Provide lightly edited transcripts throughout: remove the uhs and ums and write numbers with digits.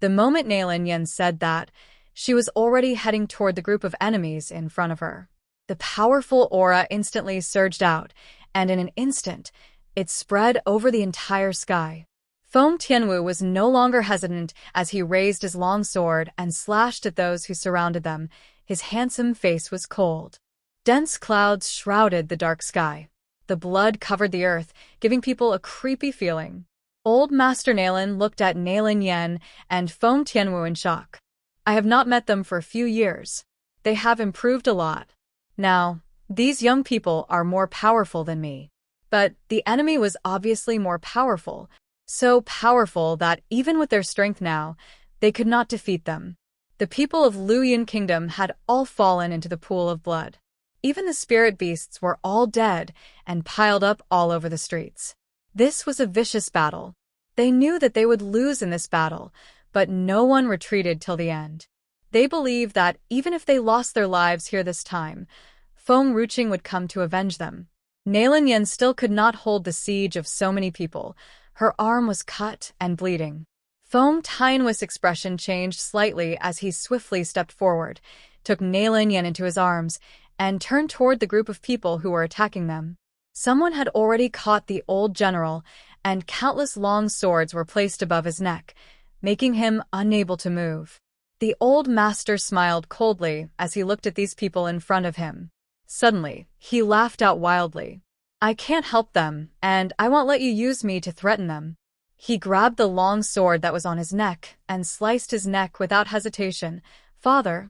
The moment Nailin Yen said that, she was already heading toward the group of enemies in front of her. The powerful aura instantly surged out, and in an instant, it spread over the entire sky. Feng Tianwu was no longer hesitant as he raised his long sword and slashed at those who surrounded them. His handsome face was cold. Dense clouds shrouded the dark sky. The blood covered the earth, giving people a creepy feeling. Old Master Nailin looked at Nailin Yen and Feng Tianwu in shock. I have not met them for a few years. They have improved a lot. Now, these young people are more powerful than me. But the enemy was obviously more powerful, so powerful that even with their strength now, they could not defeat them. The people of Luoyuan Kingdom had all fallen into the pool of blood. Even the spirit beasts were all dead and piled up all over the streets. This was a vicious battle. They knew that they would lose in this battle, but no one retreated till the end. They believed that even if they lost their lives here this time, Feng Ruqing would come to avenge them. Nailin Yen still could not hold the siege of so many people. Her arm was cut and bleeding. Feng Tianwu's expression changed slightly as he swiftly stepped forward, took Nailin Yen into his arms, and turned toward the group of people who were attacking them. Someone had already caught the old general, and countless long swords were placed above his neck, making him unable to move. The old master smiled coldly as he looked at these people in front of him. Suddenly, he laughed out wildly. I can't help them, and I won't let you use me to threaten them. He grabbed the long sword that was on his neck and sliced his neck without hesitation. Father.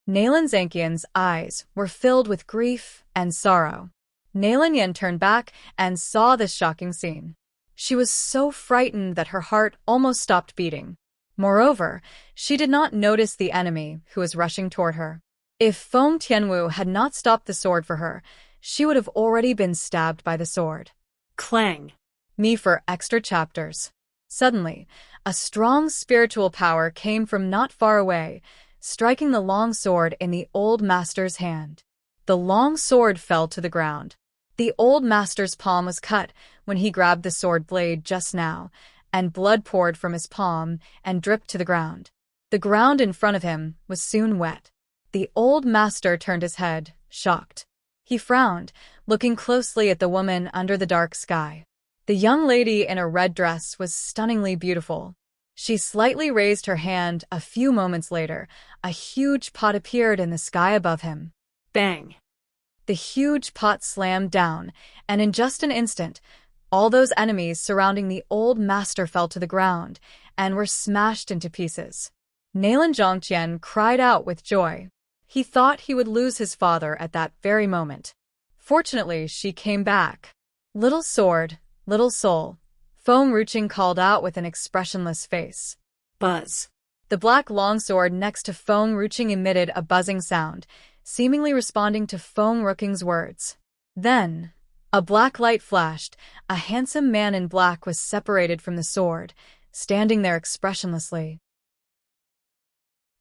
Nailin Zanqian's eyes were filled with grief and sorrow. Nailin Yen turned back and saw this shocking scene. She was so frightened that her heart almost stopped beating. Moreover, she did not notice the enemy who was rushing toward her. If Feng Tianwu had not stopped the sword for her, she would have already been stabbed by the sword. Clang. Me for extra chapters. Suddenly, a strong spiritual power came from not far away, striking the long sword in the old master's hand. The long sword fell to the ground. The old master's palm was cut when he grabbed the sword blade just now, and blood poured from his palm and dripped to the ground. The ground in front of him was soon wet. The old master turned his head, shocked. He frowned, looking closely at the woman under the dark sky. The young lady in a red dress was stunningly beautiful. She slightly raised her hand. A few moments later, a huge pot appeared in the sky above him. Bang! The huge pot slammed down, and in just an instant, all those enemies surrounding the old master fell to the ground and were smashed into pieces. Nailin Zhongqian cried out with joy. He thought he would lose his father at that very moment. Fortunately, she came back. Little sword, little soul, Feng Ruqing called out with an expressionless face. Buzz. The black longsword next to Feng Ruqing emitted a buzzing sound, seemingly responding to Feng Ruqing's words. Then, a black light flashed. A handsome man in black was separated from the sword, standing there expressionlessly.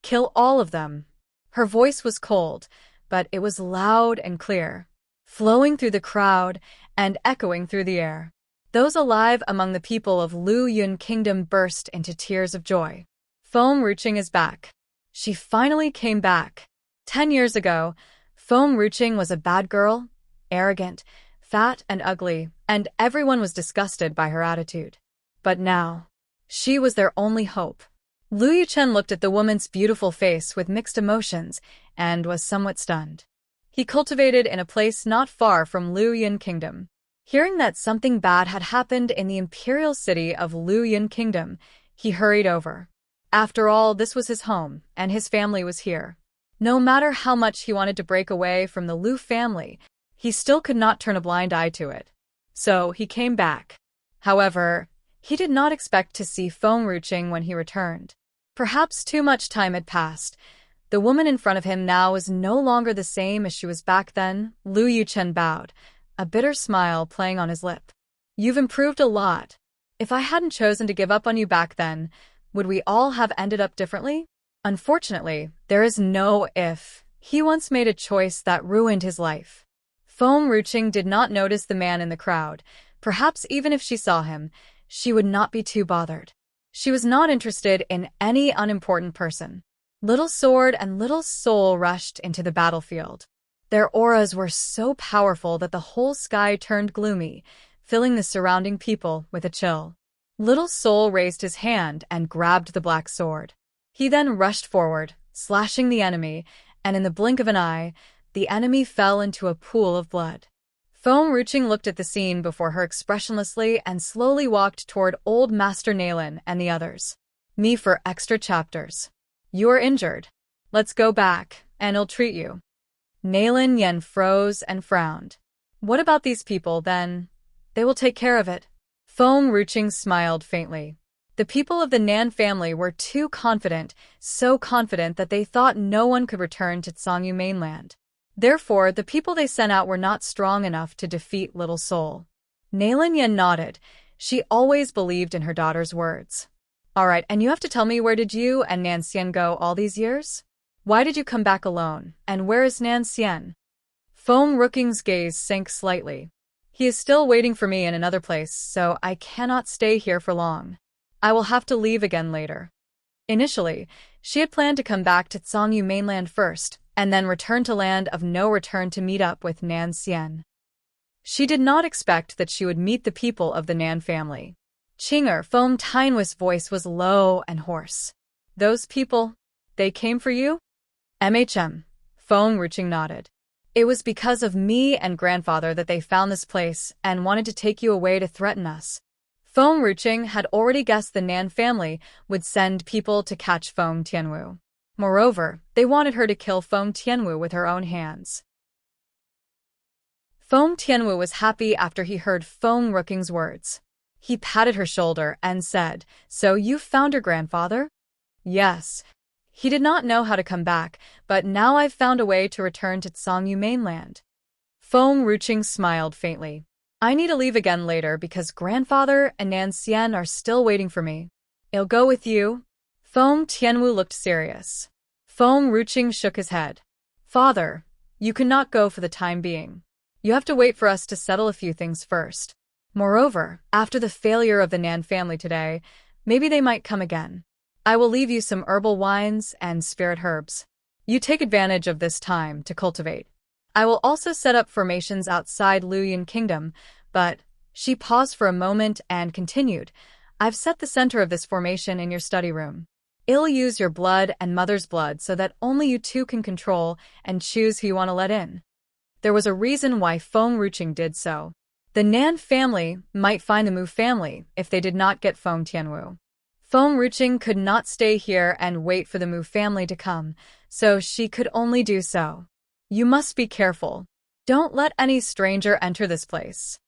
Kill all of them. Her voice was cold, but it was loud and clear, flowing through the crowd and echoing through the air. Those alive among the people of Luoyuan Kingdom burst into tears of joy. Feng Ruqing is back. She finally came back. 10 years ago, Feng Ruqing was a bad girl, arrogant, fat and ugly, and everyone was disgusted by her attitude. But now, she was their only hope. Lu Yuchen looked at the woman's beautiful face with mixed emotions and was somewhat stunned. He cultivated in a place not far from Luoyuan Kingdom. Hearing that something bad had happened in the imperial city of Luoyuan Kingdom, he hurried over. After all, this was his home, and his family was here. No matter how much he wanted to break away from the Lu family, he still could not turn a blind eye to it. So he came back. However, he did not expect to see Feng Ruqing when he returned. Perhaps too much time had passed. The woman in front of him now was no longer the same as she was back then. Lu Yuchen bowed, a bitter smile playing on his lip. You've improved a lot. If I hadn't chosen to give up on you back then, would we all have ended up differently? Unfortunately, there is no if. He once made a choice that ruined his life. Feng Ruqing did not notice the man in the crowd. Perhaps even if she saw him, she would not be too bothered. She was not interested in any unimportant person. Little Sword and Little Soul rushed into the battlefield. Their auras were so powerful that the whole sky turned gloomy, filling the surrounding people with a chill. Little Soul raised his hand and grabbed the black sword. He then rushed forward, slashing the enemy, and in the blink of an eye, the enemy fell into a pool of blood. Foam Ruching looked at the scene before her expressionlessly and slowly walked toward Old Master Nalen and the others. Me for extra chapters. You are injured. Let's go back, and I'll treat you. Nalen Yen froze and frowned. What about these people, then? They will take care of it. Foam Ruching smiled faintly. The people of the Nan family were too confident, so confident that they thought no one could return to Tsangyu mainland. Therefore, the people they sent out were not strong enough to defeat Little Soul. Nalen Yen nodded. She always believed in her daughter's words. All right, and you have to tell me, where did you and Nan Xian go all these years? Why did you come back alone, and where is Nan Xian? Foam Rooking's gaze sank slightly. He is still waiting for me in another place, so I cannot stay here for long. I will have to leave again later. Initially, she had planned to come back to Tsangyu mainland first, and then return to Land of No Return to meet up with Nan Xian. She did not expect that she would meet the people of the Nan family. Chinger Foam Tianwu's voice was low and hoarse. Those people, they came for you? Foam Ruching nodded. It was because of me and grandfather that they found this place and wanted to take you away to threaten us. Foam Ruching had already guessed the Nan family would send people to catch Foam Tianwu. Moreover, they wanted her to kill Foam Tianwu with her own hands. Foam Tianwu was happy after he heard Foam Rooking's words. He patted her shoulder and said, "So you found your grandfather?" "Yes. He did not know how to come back, but now I've found a way to return to Tsangyu mainland." Foam Ruching smiled faintly. "I need to leave again later because grandfather and Nan Xian are still waiting for me. I'll go with you." Foam Tianwu looked serious. Foam Ruching shook his head. "Father, you cannot go for the time being. You have to wait for us to settle a few things first. Moreover, after the failure of the Nan family today, maybe they might come again. I will leave you some herbal wines and spirit herbs. You take advantage of this time to cultivate. I will also set up formations outside Luoyuan Kingdom, but..." She paused for a moment and continued, "I've set the center of this formation in your study room. I'll use your blood and mother's blood so that only you two can control and choose who you want to let in." There was a reason why Foam Ruching did so. The Nan family might find the Mu family if they did not get Foam Tianwu. Foam Ruching could not stay here and wait for the Mu family to come, so she could only do so. "You must be careful. Don't let any stranger enter this place."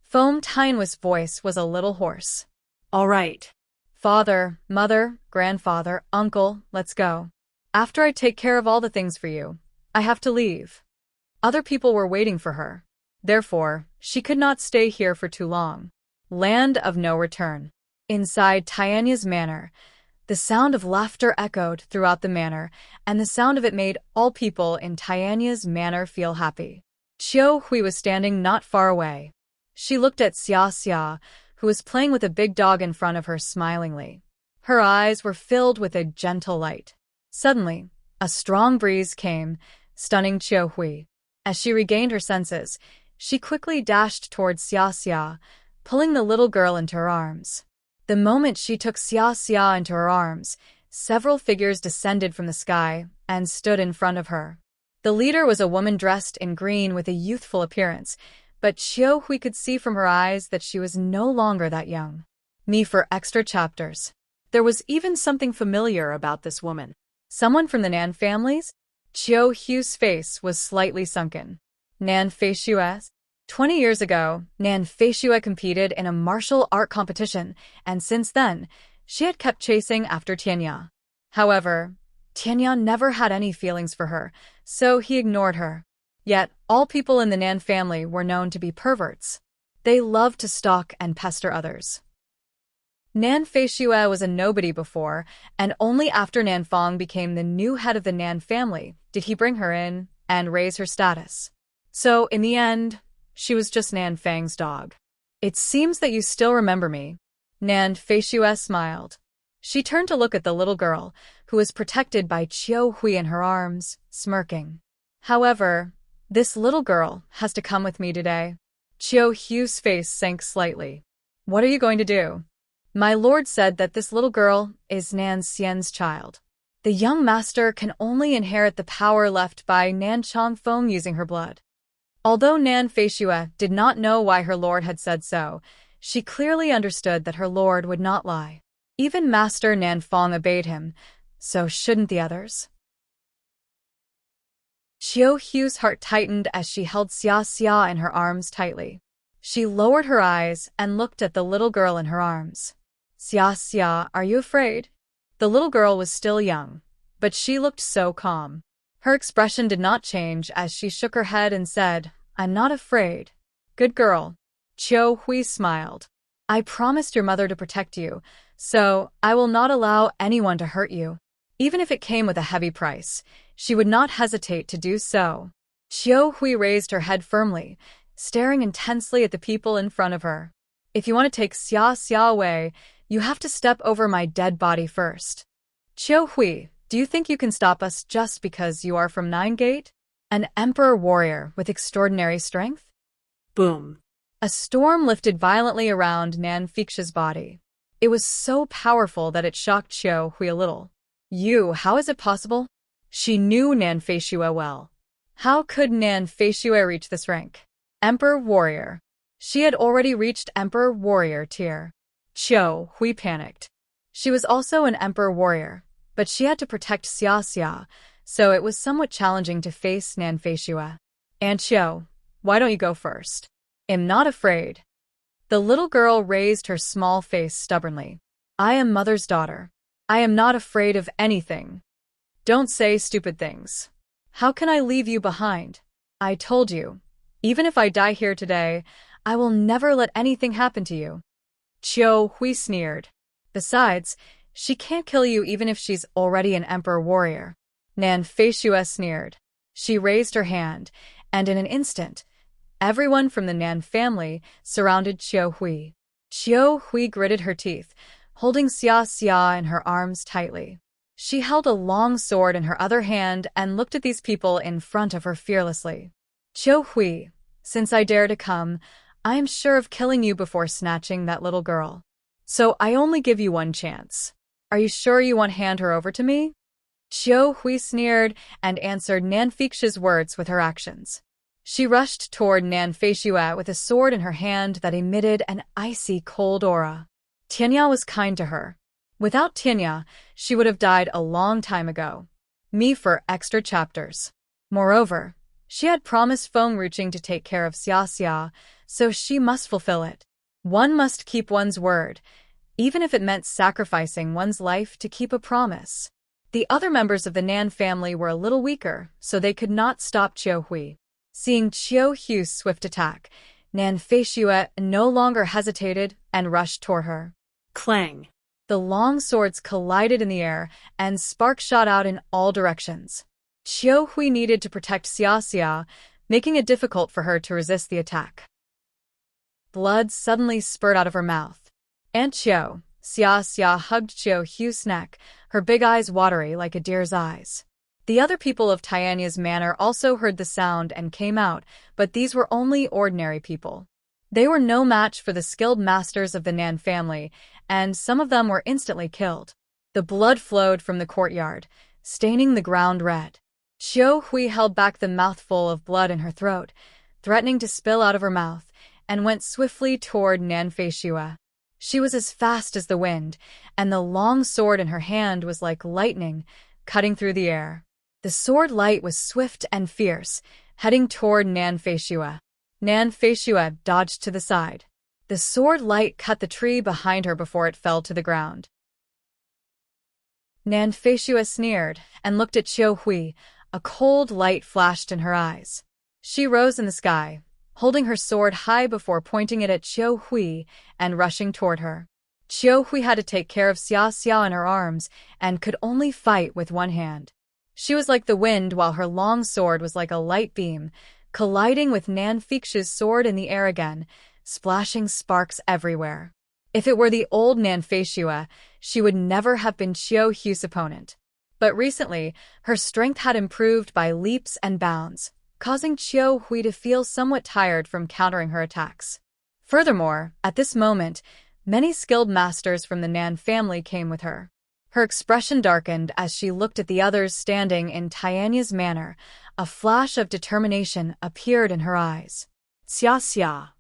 Foam Tianwu's voice was a little hoarse. All right. "Father, mother, grandfather, uncle, let's go. After I take care of all the things for you, I have to leave." Other people were waiting for her. Therefore, she could not stay here for too long. Land of No Return. Inside Tianya's manor, the sound of laughter echoed throughout the manor, and the sound of it made all people in Tianya's manor feel happy. Qiu Hui was standing not far away. She looked at Xia Xia, who was playing with a big dog in front of her smilingly. Her eyes were filled with a gentle light. Suddenly, a strong breeze came, stunning Qiu Hui. As she regained her senses, she quickly dashed towards Xia Xia, pulling the little girl into her arms. The moment she took Xia Xia into her arms, several figures descended from the sky and stood in front of her. The leader was a woman dressed in green with a youthful appearance, but Qiu Hui could see from her eyes that she was no longer that young. Me for extra chapters. There was even something familiar about this woman. Someone from the Nan families? Qiu Hui's face was slightly sunken. Nan Feishue? 20 years ago, Nan Feishue competed in a martial art competition, and since then, she had kept chasing after Tianya. However, Tianya never had any feelings for her, so he ignored her. Yet, all people in the Nan family were known to be perverts. They loved to stalk and pester others. Nan Feishue was a nobody before, and only after Nan Fong became the new head of the Nan family did he bring her in and raise her status. So, in the end, she was just Nan Fang's dog. "It seems that you still remember me." Nan Feishue smiled. She turned to look at the little girl, who was protected by Qiu Hui in her arms, smirking. However, this little girl has to come with me today. Qiu Hui's face sank slightly. What are you going to do? My lord said that this little girl is Nan Xian's child. The young master can only inherit the power left by Nan Chongfeng using her blood. Although Nan Feishue did not know why her lord had said so, she clearly understood that her lord would not lie. Even Master Nan Feng obeyed him, so shouldn't the others? Qiu Hui's heart tightened as she held Xia Xia in her arms tightly. She lowered her eyes and looked at the little girl in her arms. Xia Xia, are you afraid? The little girl was still young, but she looked so calm. Her expression did not change as she shook her head and said, I'm not afraid. Good girl. Qiu Hui smiled. I promised your mother to protect you, so I will not allow anyone to hurt you. Even if it came with a heavy price, she would not hesitate to do so. Qiu Hui raised her head firmly, staring intensely at the people in front of her. If you want to take Xia Xia away, you have to step over my dead body first. Qiu Hui, do you think you can stop us just because you are from Nine Gate? An emperor warrior with extraordinary strength? Boom. A storm lifted violently around Nan Feishue's body. It was so powerful that it shocked Qiu Hui a little. How is it possible? She knew Nan Feishue well. How could Nan Feishue reach this rank? Emperor Warrior. She had already reached Emperor Warrior tier. Qiu Hui panicked. She was also an Emperor Warrior, but she had to protect Xia Xia, so it was somewhat challenging to face Nan Feishue. Aunt Qiu, why don't you go first? I'm not afraid. The little girl raised her small face stubbornly. I am mother's daughter. I am not afraid of anything. Don't say stupid things. How can I leave you behind? I told you, even if I die here today, I will never let anything happen to you. Qiu Hui sneered. Besides, she can't kill you even if she's already an emperor warrior. Nan Feishue sneered. She raised her hand, and in an instant, everyone from the Nan family surrounded Qiu Hui. Qiu Hui gritted her teeth, holding Xia Xia in her arms tightly. She held a long sword in her other hand and looked at these people in front of her fearlessly. Qiu Hui, since I dare to come, I am sure of killing you before snatching that little girl. So I only give you one chance. Are you sure you want to hand her over to me? Qiu Hui sneered and answered Nan Feishue's words with her actions. She rushed toward Nan Feishue with a sword in her hand that emitted an icy cold aura. Tianya was kind to her. Without Tianya, she would have died a long time ago. Me for extra chapters. Moreover, she had promised Feng Ruqing to take care of Xia Xia, so she must fulfill it. One must keep one's word, even if it meant sacrificing one's life to keep a promise. The other members of the Nan family were a little weaker, so they could not stop Qiu Hui. Seeing Qiu Hui's swift attack, Nan Feishue no longer hesitated and rushed toward her. Clang. The long swords collided in the air, and sparks shot out in all directions. Qiu Hui needed to protect Xia Xia, making it difficult for her to resist the attack. Blood suddenly spurted out of her mouth. Aunt Qiu, Xia Xia hugged Qiu Hui's neck, her big eyes watery like a deer's eyes. The other people of Tianya's manor also heard the sound and came out, but these were only ordinary people. They were no match for the skilled masters of the Nan family, and some of them were instantly killed. The blood flowed from the courtyard, staining the ground red. Qiu Hui held back the mouthful of blood in her throat, threatening to spill out of her mouth, and went swiftly toward Nan Feishue. She was as fast as the wind, and the long sword in her hand was like lightning, cutting through the air. The sword light was swift and fierce, heading toward Nan Feishue. Nan Feishue dodged to the side. The sword light cut the tree behind her before it fell to the ground. Nan Feishue sneered and looked at Qiu Hui. A cold light flashed in her eyes. She rose in the sky, holding her sword high before pointing it at Qiu Hui and rushing toward her. Qiu Hui had to take care of Xia Xia in her arms and could only fight with one hand. She was like the wind while her long sword was like a light beam, colliding with Nan Feishue's sword in the air again, splashing sparks everywhere. If it were the old Nanfei, she would never have been Qiu Hu's opponent. But recently, her strength had improved by leaps and bounds, causing Qiu Hui to feel somewhat tired from countering her attacks. Furthermore, at this moment, many skilled masters from the Nan family came with her. Her expression darkened as she looked at the others standing in Tianya's manner. A flash of determination appeared in her eyes. "Xia xia."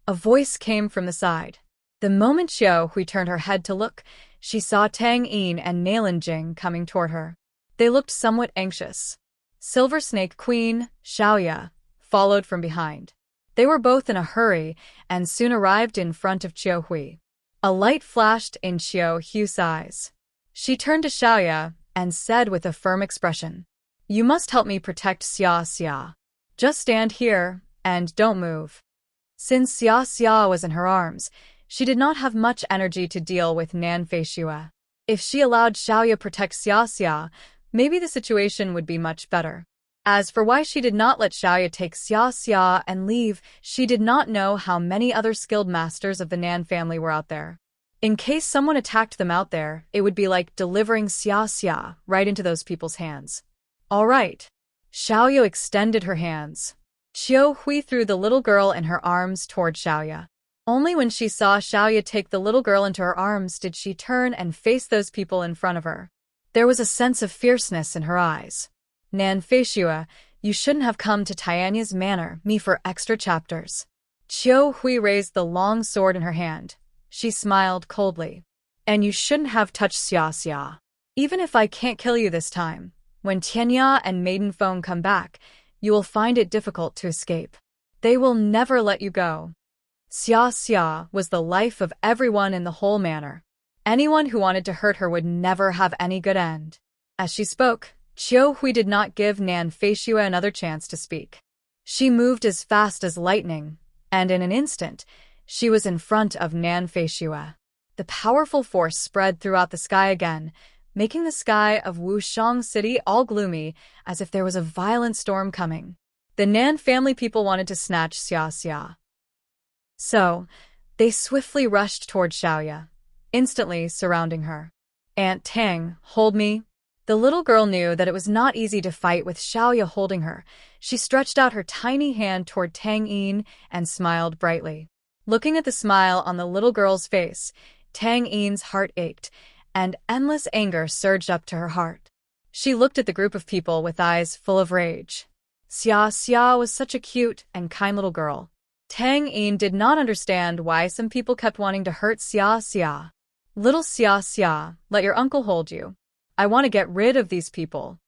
A voice came from the side. The moment Qiu Hui turned her head to look, she saw Tang Yin and Nailanjing coming toward her. They looked somewhat anxious. Silver Snake Queen, Xiaoya, followed from behind. They were both in a hurry and soon arrived in front of Qiu Hui. A light flashed in Qiu Hu's eyes. She turned to Xiaoya and said with a firm expression, "You must help me protect Xia Xia. Just stand here and don't move." Since Xia Xia was in her arms, she did not have much energy to deal with Nanfei. If she allowed Xiaoya protect Xia Xia, maybe the situation would be much better. As for why she did not let Xiaoya take Xia Xia and leave, she did not know how many other skilled masters of the Nan family were out there. In case someone attacked them out there, it would be like delivering Xia Xia right into those people's hands. "All right." Xiaoya extended her hands. Qiu Hui threw the little girl in her arms toward Xiaoya. Only when she saw Xiaoya take the little girl into her arms did she turn and face those people in front of her. There was a sense of fierceness in her eyes. "Nanfei, you shouldn't have come to Tianya's manor, me for extra chapters." Qiu Hui raised the long sword in her hand. She smiled coldly. "And you shouldn't have touched Xia Xia. Even if I can't kill you this time, when Tianya and Maiden Feng come back, you will find it difficult to escape. They will never let you go." Xia Xia was the life of everyone in the whole manor. Anyone who wanted to hurt her would never have any good end. As she spoke, Qiu Hui did not give Nanfei another chance to speak. She moved as fast as lightning, and in an instant, she was in front of Nanfei. The powerful force spread throughout the sky again, making the sky of Wushang City all gloomy, as if there was a violent storm coming. The Nan family people wanted to snatch Xia Xia. So, they swiftly rushed toward Xiaoya, instantly surrounding her. "Aunt Tang, hold me." The little girl knew that it was not easy to fight with Xiaoya holding her. She stretched out her tiny hand toward Tang Yin and smiled brightly. Looking at the smile on the little girl's face, Tang Yin's heart ached, and endless anger surged up to her heart. She looked at the group of people with eyes full of rage. Xia Xia was such a cute and kind little girl. Tang Yin did not understand why some people kept wanting to hurt Xia Xia. "Little Xia Xia, let your uncle hold you. I want to get rid of these people."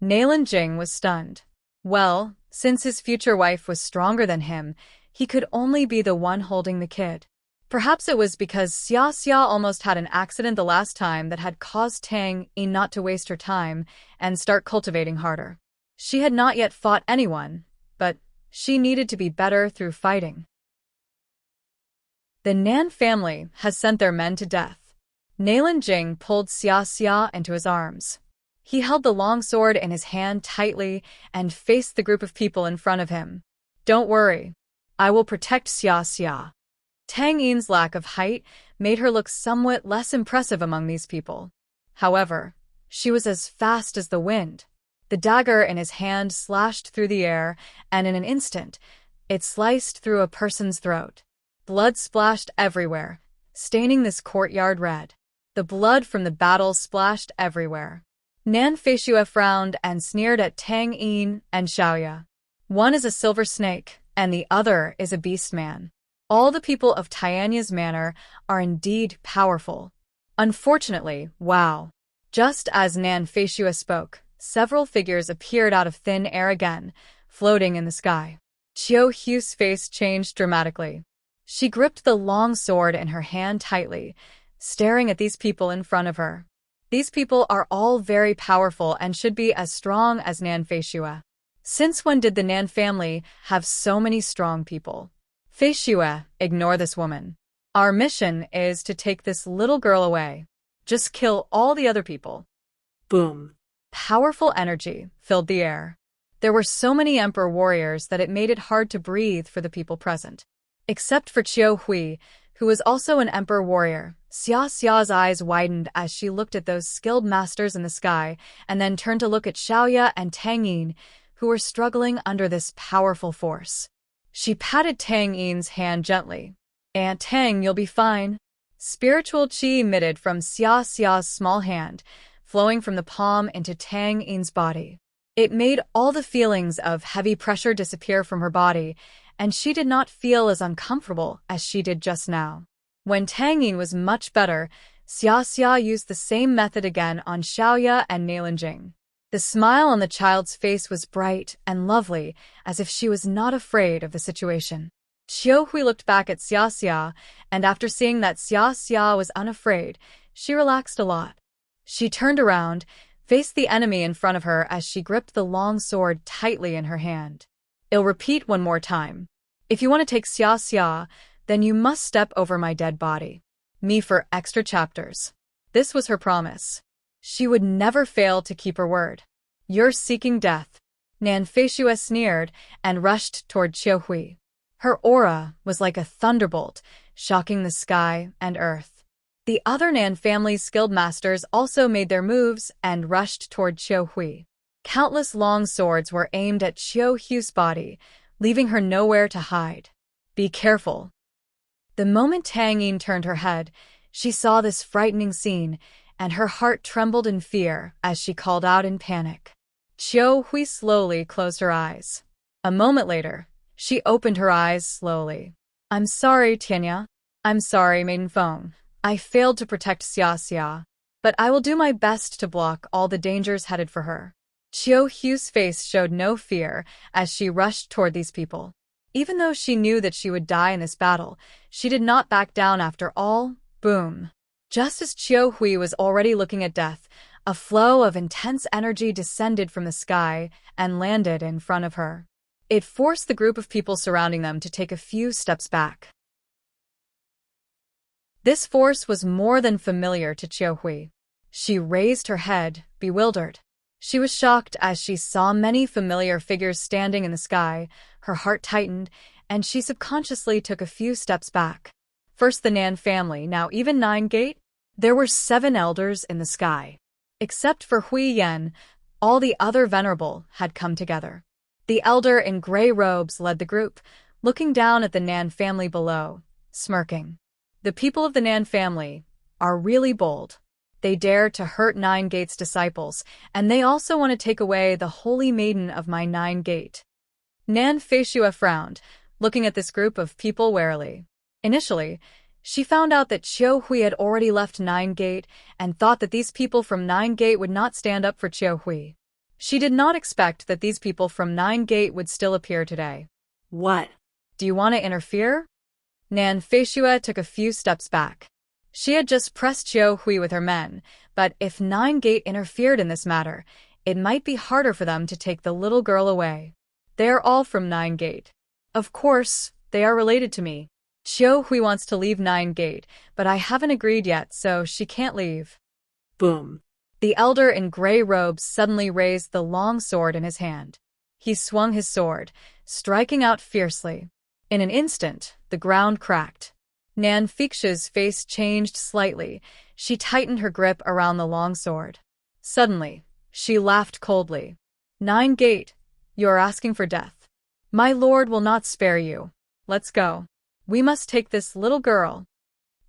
Nailanjing was stunned. Well, since his future wife was stronger than him, he could only be the one holding the kid. Perhaps it was because Xia Xia almost had an accident the last time that had caused Tang Yin not to waste her time and start cultivating harder. She had not yet fought anyone, but she needed to be better through fighting. The Nan family has sent their men to death. Nailanjing pulled Xia Xia into his arms. He held the long sword in his hand tightly and faced the group of people in front of him. "Don't worry. I will protect Xia Xia." Tang Yin's lack of height made her look somewhat less impressive among these people. However, she was as fast as the wind. The dagger in his hand slashed through the air, and in an instant, it sliced through a person's throat. Blood splashed everywhere, staining this courtyard red. The blood from the battle splashed everywhere. Nanfei frowned and sneered at Tang Yin and Xiaoya. "One is a silver snake, and the other is a beast man. All the people of Tianya's manor are indeed powerful." Unfortunately, wow. Just as Nanfei spoke, several figures appeared out of thin air again, floating in the sky. Qiu Hu's face changed dramatically. She gripped the long sword in her hand tightly, staring at these people in front of her. These people are all very powerful and should be as strong as Nanfei. Since when did the Nan family have so many strong people? Fei Xue, ignore this woman. Our mission is to take this little girl away. Just kill all the other people. Boom. Powerful energy filled the air. There were so many emperor warriors that it made it hard to breathe for the people present. Except for Qiu Hui, who was also an emperor warrior. Xia Xia's eyes widened as she looked at those skilled masters in the sky, and then turned to look at Xiaoya and Tang Yin, who were struggling under this powerful force. She patted Tang Yin's hand gently. "Aunt Tang, you'll be fine." Spiritual qi emitted from Xia Xia's small hand, flowing from the palm into Tang Yin's body. It made all the feelings of heavy pressure disappear from her body, and she did not feel as uncomfortable as she did just now. When Tang Yin was much better, Xia Xia used the same method again on Xiaoya and Nailinjing. The smile on the child's face was bright and lovely, as if she was not afraid of the situation. Xiao Hui looked back at Xia Xia, and after seeing that Xia Xia was unafraid, she relaxed a lot. She turned around, faced the enemy in front of her as she gripped the long sword tightly in her hand. "I'll repeat one more time. If you want to take Xia Xia, then you must step over my dead body. Me for extra chapters." This was her promise. She would never fail to keep her word. "You're seeking death." Nan Feishue sneered and rushed toward Xiao Hui. Her aura was like a thunderbolt, shocking the sky and earth. The other Nan family's skilled masters also made their moves and rushed toward Xiao Hui. Countless long swords were aimed at Xiao Hui's body, leaving her nowhere to hide. "Be careful." The moment Tang Yin turned her head, she saw this frightening scene, and her heart trembled in fear as she called out in panic. Xiao Hui slowly closed her eyes. A moment later, she opened her eyes slowly. "I'm sorry, Tianya. I'm sorry, Maiden Feng. I failed to protect Xia Xia, but I will do my best to block all the dangers headed for her." Xiao Hui's face showed no fear as she rushed toward these people. Even though she knew that she would die in this battle, she did not back down after all. Boom. Just as Xiao Hui was already looking at death, a flow of intense energy descended from the sky and landed in front of her. It forced the group of people surrounding them to take a few steps back. This force was more than familiar to Xiao Hui. She raised her head, bewildered. She was shocked as she saw many familiar figures standing in the sky. Her heart tightened, and she subconsciously took a few steps back. First the Nan family, now even Nine Gate. There were 7 elders in the sky. Except for Hui Yan, all the other venerable had come together. The elder in gray robes led the group, looking down at the Nan family below, smirking. "The people of the Nan family are really bold. They dare to hurt Nine Gate's disciples, and they also want to take away the holy maiden of my Nine Gate." Nan Feishue frowned, looking at this group of people warily. Initially, she found out that Xiao Hui had already left Nine Gate and thought that these people from Nine Gate would not stand up for Xiao Hui. She did not expect that these people from Nine Gate would still appear today. What? "Do you want to interfere?" Nan Feishue took a few steps back. She had just pressed Xiao Hui with her men, but if Nine Gate interfered in this matter, it might be harder for them to take the little girl away. "They are all from Nine Gate. Of course, they are related to me. Xiao Hui wants to leave Nine Gate, but I haven't agreed yet, so she can't leave." Boom. The elder in gray robes suddenly raised the long sword in his hand. He swung his sword, striking out fiercely. In an instant, the ground cracked. Nan Feishue's face changed slightly. She tightened her grip around the long sword. Suddenly, she laughed coldly. "Nine Gate, you are asking for death. My lord will not spare you. Let's go. We must take this little girl."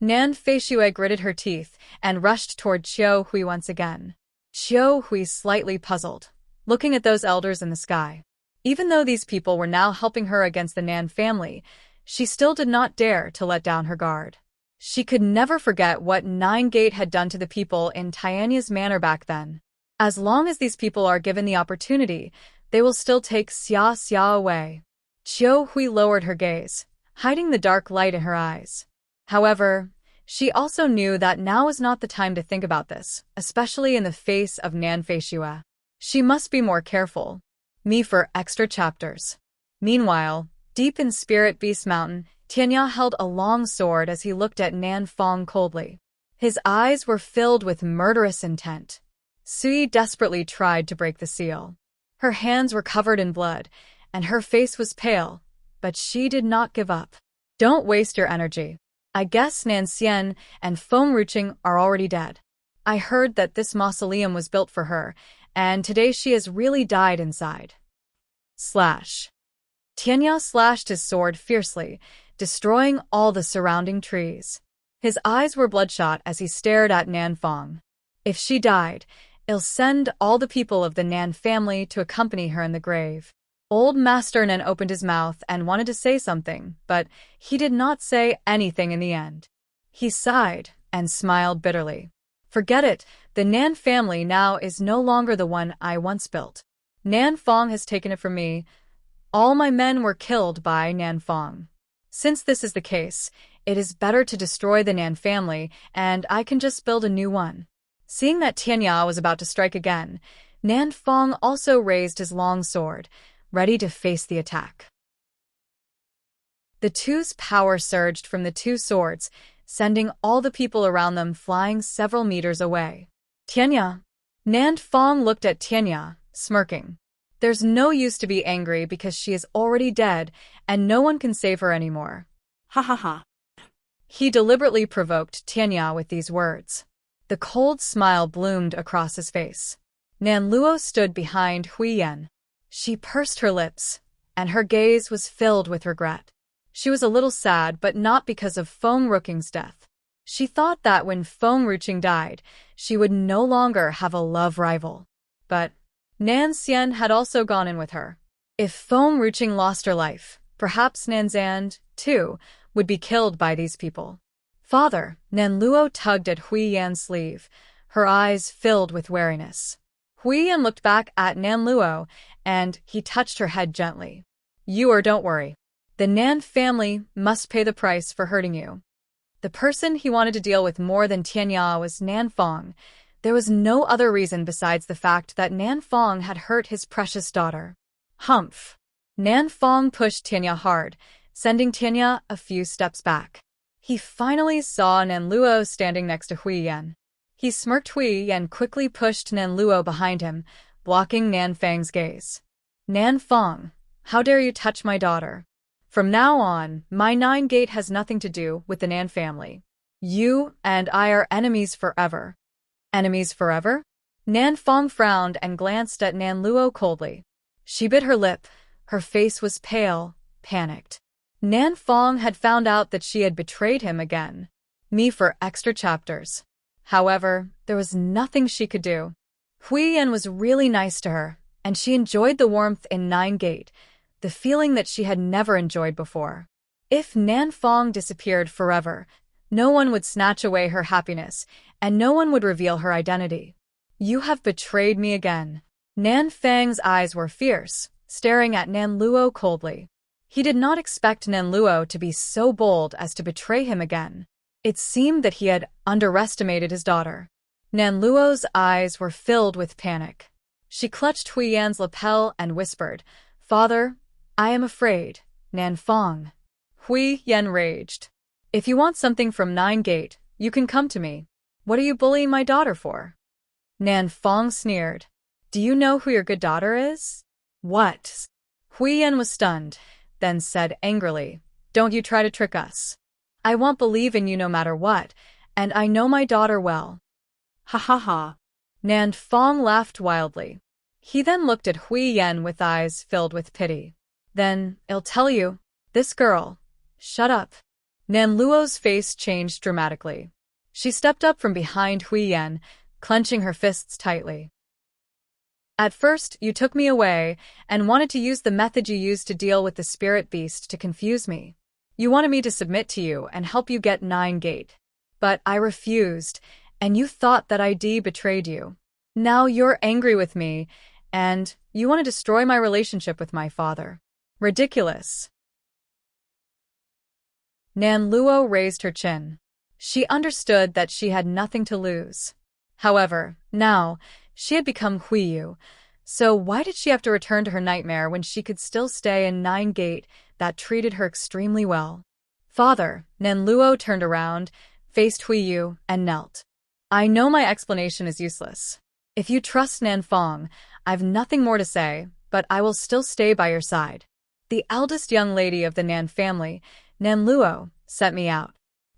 Nan Feishue gritted her teeth and rushed toward Xiao Hui once again. Xiao Hui slightly puzzled, looking at those elders in the sky. Even though these people were now helping her against the Nan family, she still did not dare to let down her guard. She could never forget what Nine Gate had done to the people in Tianya's manor back then. As long as these people are given the opportunity, they will still take Xia Xia away. Xiao Hui lowered her gaze, hiding the dark light in her eyes. However, she also knew that now was not the time to think about this, especially in the face of Nan Feishue. She must be more careful. Me for extra chapters. Meanwhile, deep in Spirit Beast Mountain, Tianya held a long sword as he looked at Nan Fong coldly. His eyes were filled with murderous intent. Sui desperately tried to break the seal. Her hands were covered in blood, and her face was pale, but she did not give up. "Don't waste your energy. I guess Nansien and Feng Ruching are already dead. I heard that this mausoleum was built for her, and today she has really died inside. Slash. Tianya slashed his sword fiercely, destroying all the surrounding trees. His eyes were bloodshot as he stared at Nan Fong. If she died, I'll send all the people of the Nan family to accompany her in the grave. Old Master Nan opened his mouth and wanted to say something, but he did not say anything in the end. He sighed and smiled bitterly. Forget it, the Nan family now is no longer the one I once built. Nan Fong has taken it from me. All my men were killed by Nan Fong. Since this is the case, it is better to destroy the Nan family, and I can just build a new one. Seeing that Tianya was about to strike again, Nan Fong also raised his long sword, ready to face the attack. The two's power surged from the two swords, sending all the people around them flying several meters away. Tianya. Nan Fong looked at Tianya, smirking. There's no use to be angry because she is already dead and no one can save her anymore. Ha ha ha. He deliberately provoked Tianya with these words. The cold smile bloomed across his face. Nan Luo stood behind Hui Yen. She pursed her lips, and her gaze was filled with regret. She was a little sad, but not because of Feng Ruching's death. She thought that when Feng Ruching died, she would no longer have a love rival. But Nan Xian had also gone in with her. If Feng Ruching lost her life, perhaps Nan Zan, too, would be killed by these people. Father, Nan Luo tugged at Hui Yan's sleeve, her eyes filled with wariness. Hui Yan looked back at Nan Luo, and he touched her head gently. Don't worry. The Nan family must pay the price for hurting you. The person he wanted to deal with more than Tianya was Nan Fong. There was no other reason besides the fact that Nan Fong had hurt his precious daughter. Humph. Nan Fong pushed Tianya hard, sending Tianya a few steps back. He finally saw Nan Luo standing next to Hui Yan. He smirked. Hui Yan quickly pushed Nan Luo behind him, blocking Nan Fang's gaze. Nan Fong, how dare you touch my daughter? From now on, my 9 gate has nothing to do with the Nan family. You and I are enemies forever. Enemies forever? Nan Fong frowned and glanced at Nan Luo coldly. She bit her lip. Her face was pale, panicked. Nan Fong had found out that she had betrayed him again. Me for extra chapters. However, there was nothing she could do. Hui Yan was really nice to her, and she enjoyed the warmth in 9 gate, the feeling that she had never enjoyed before. If Nan Fong disappeared forever, no one would snatch away her happiness, and no one would reveal her identity. You have betrayed me again. Nan Fang's eyes were fierce, staring at Nan Luo coldly. He did not expect Nan Luo to be so bold as to betray him again. It seemed that he had underestimated his daughter. Nan Luo's eyes were filled with panic. She clutched Hui Yan's lapel and whispered, Father, I am afraid, Nan Fong. Hui Yan raged. If you want something from 9 gate, you can come to me. What are you bullying my daughter for? Nan Fong sneered. Do you know who your good daughter is? What? Hui Yan was stunned, then said angrily, Don't you try to trick us. I won't believe in you no matter what, and I know my daughter well. Ha ha ha. Nan Fong laughed wildly. He then looked at Hui Yan with eyes filled with pity. Then, I'll tell you, this girl. Shut up. Nan Luo's face changed dramatically. She stepped up from behind Hui Yan, clenching her fists tightly. At first, you took me away and wanted to use the method you used to deal with the spirit beast to confuse me. You wanted me to submit to you and help you get 9 gate. But I refused, and you thought that I betrayed you. Now you're angry with me, and you want to destroy my relationship with my father. Ridiculous. Nan Luo raised her chin. She understood that she had nothing to lose. However, now, she had become Huiyu, so why did she have to return to her nightmare when she could still stay in 9 gate that treated her extremely well? Father, Nan Luo turned around, faced Huiyu, and knelt. I know my explanation is useless. If you trust Nan Fong, I've nothing more to say, but I will still stay by your side. The eldest young lady of the Nan family, Nan Luo, sent me out.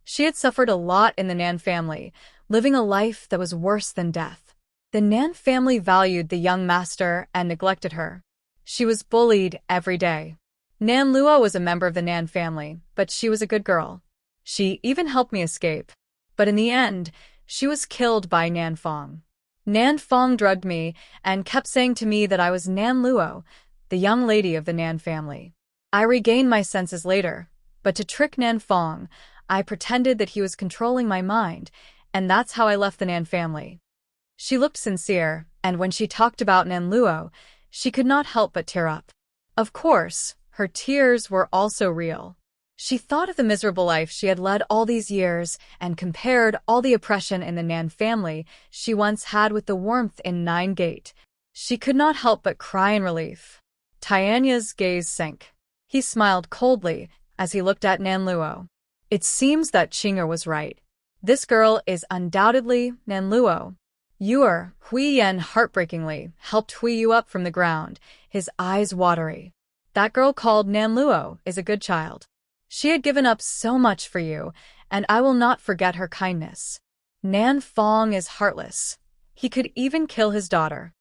She had suffered a lot in the Nan family, living a life that was worse than death. The Nan family valued the young master and neglected her. She was bullied every day. Nan Luo was a member of the Nan family, but she was a good girl. She even helped me escape. But in the end, she was killed by Nan Fong. Nan Fong drugged me and kept saying to me that I was Nan Luo, the young lady of the Nan family. I regained my senses later, but to trick Nan Fong, I pretended that he was controlling my mind, and that's how I left the Nan family. She looked sincere, and when she talked about Nan Luo, she could not help but tear up. Of course, her tears were also real. She thought of the miserable life she had led all these years and compared all the oppression in the Nan family she once had with the warmth in Nine Gate. She could not help but cry in relief. Tianya's gaze sank. He smiled coldly as he looked at Nan Luo. It seems that Qinger was right. This girl is undoubtedly Nan Luo. Hui Yan heartbreakingly helped Hui Yu up from the ground, his eyes watery. That girl called Nan Luo is a good child. She had given up so much for you, and I will not forget her kindness. Nan Fong is heartless. He could even kill his daughter.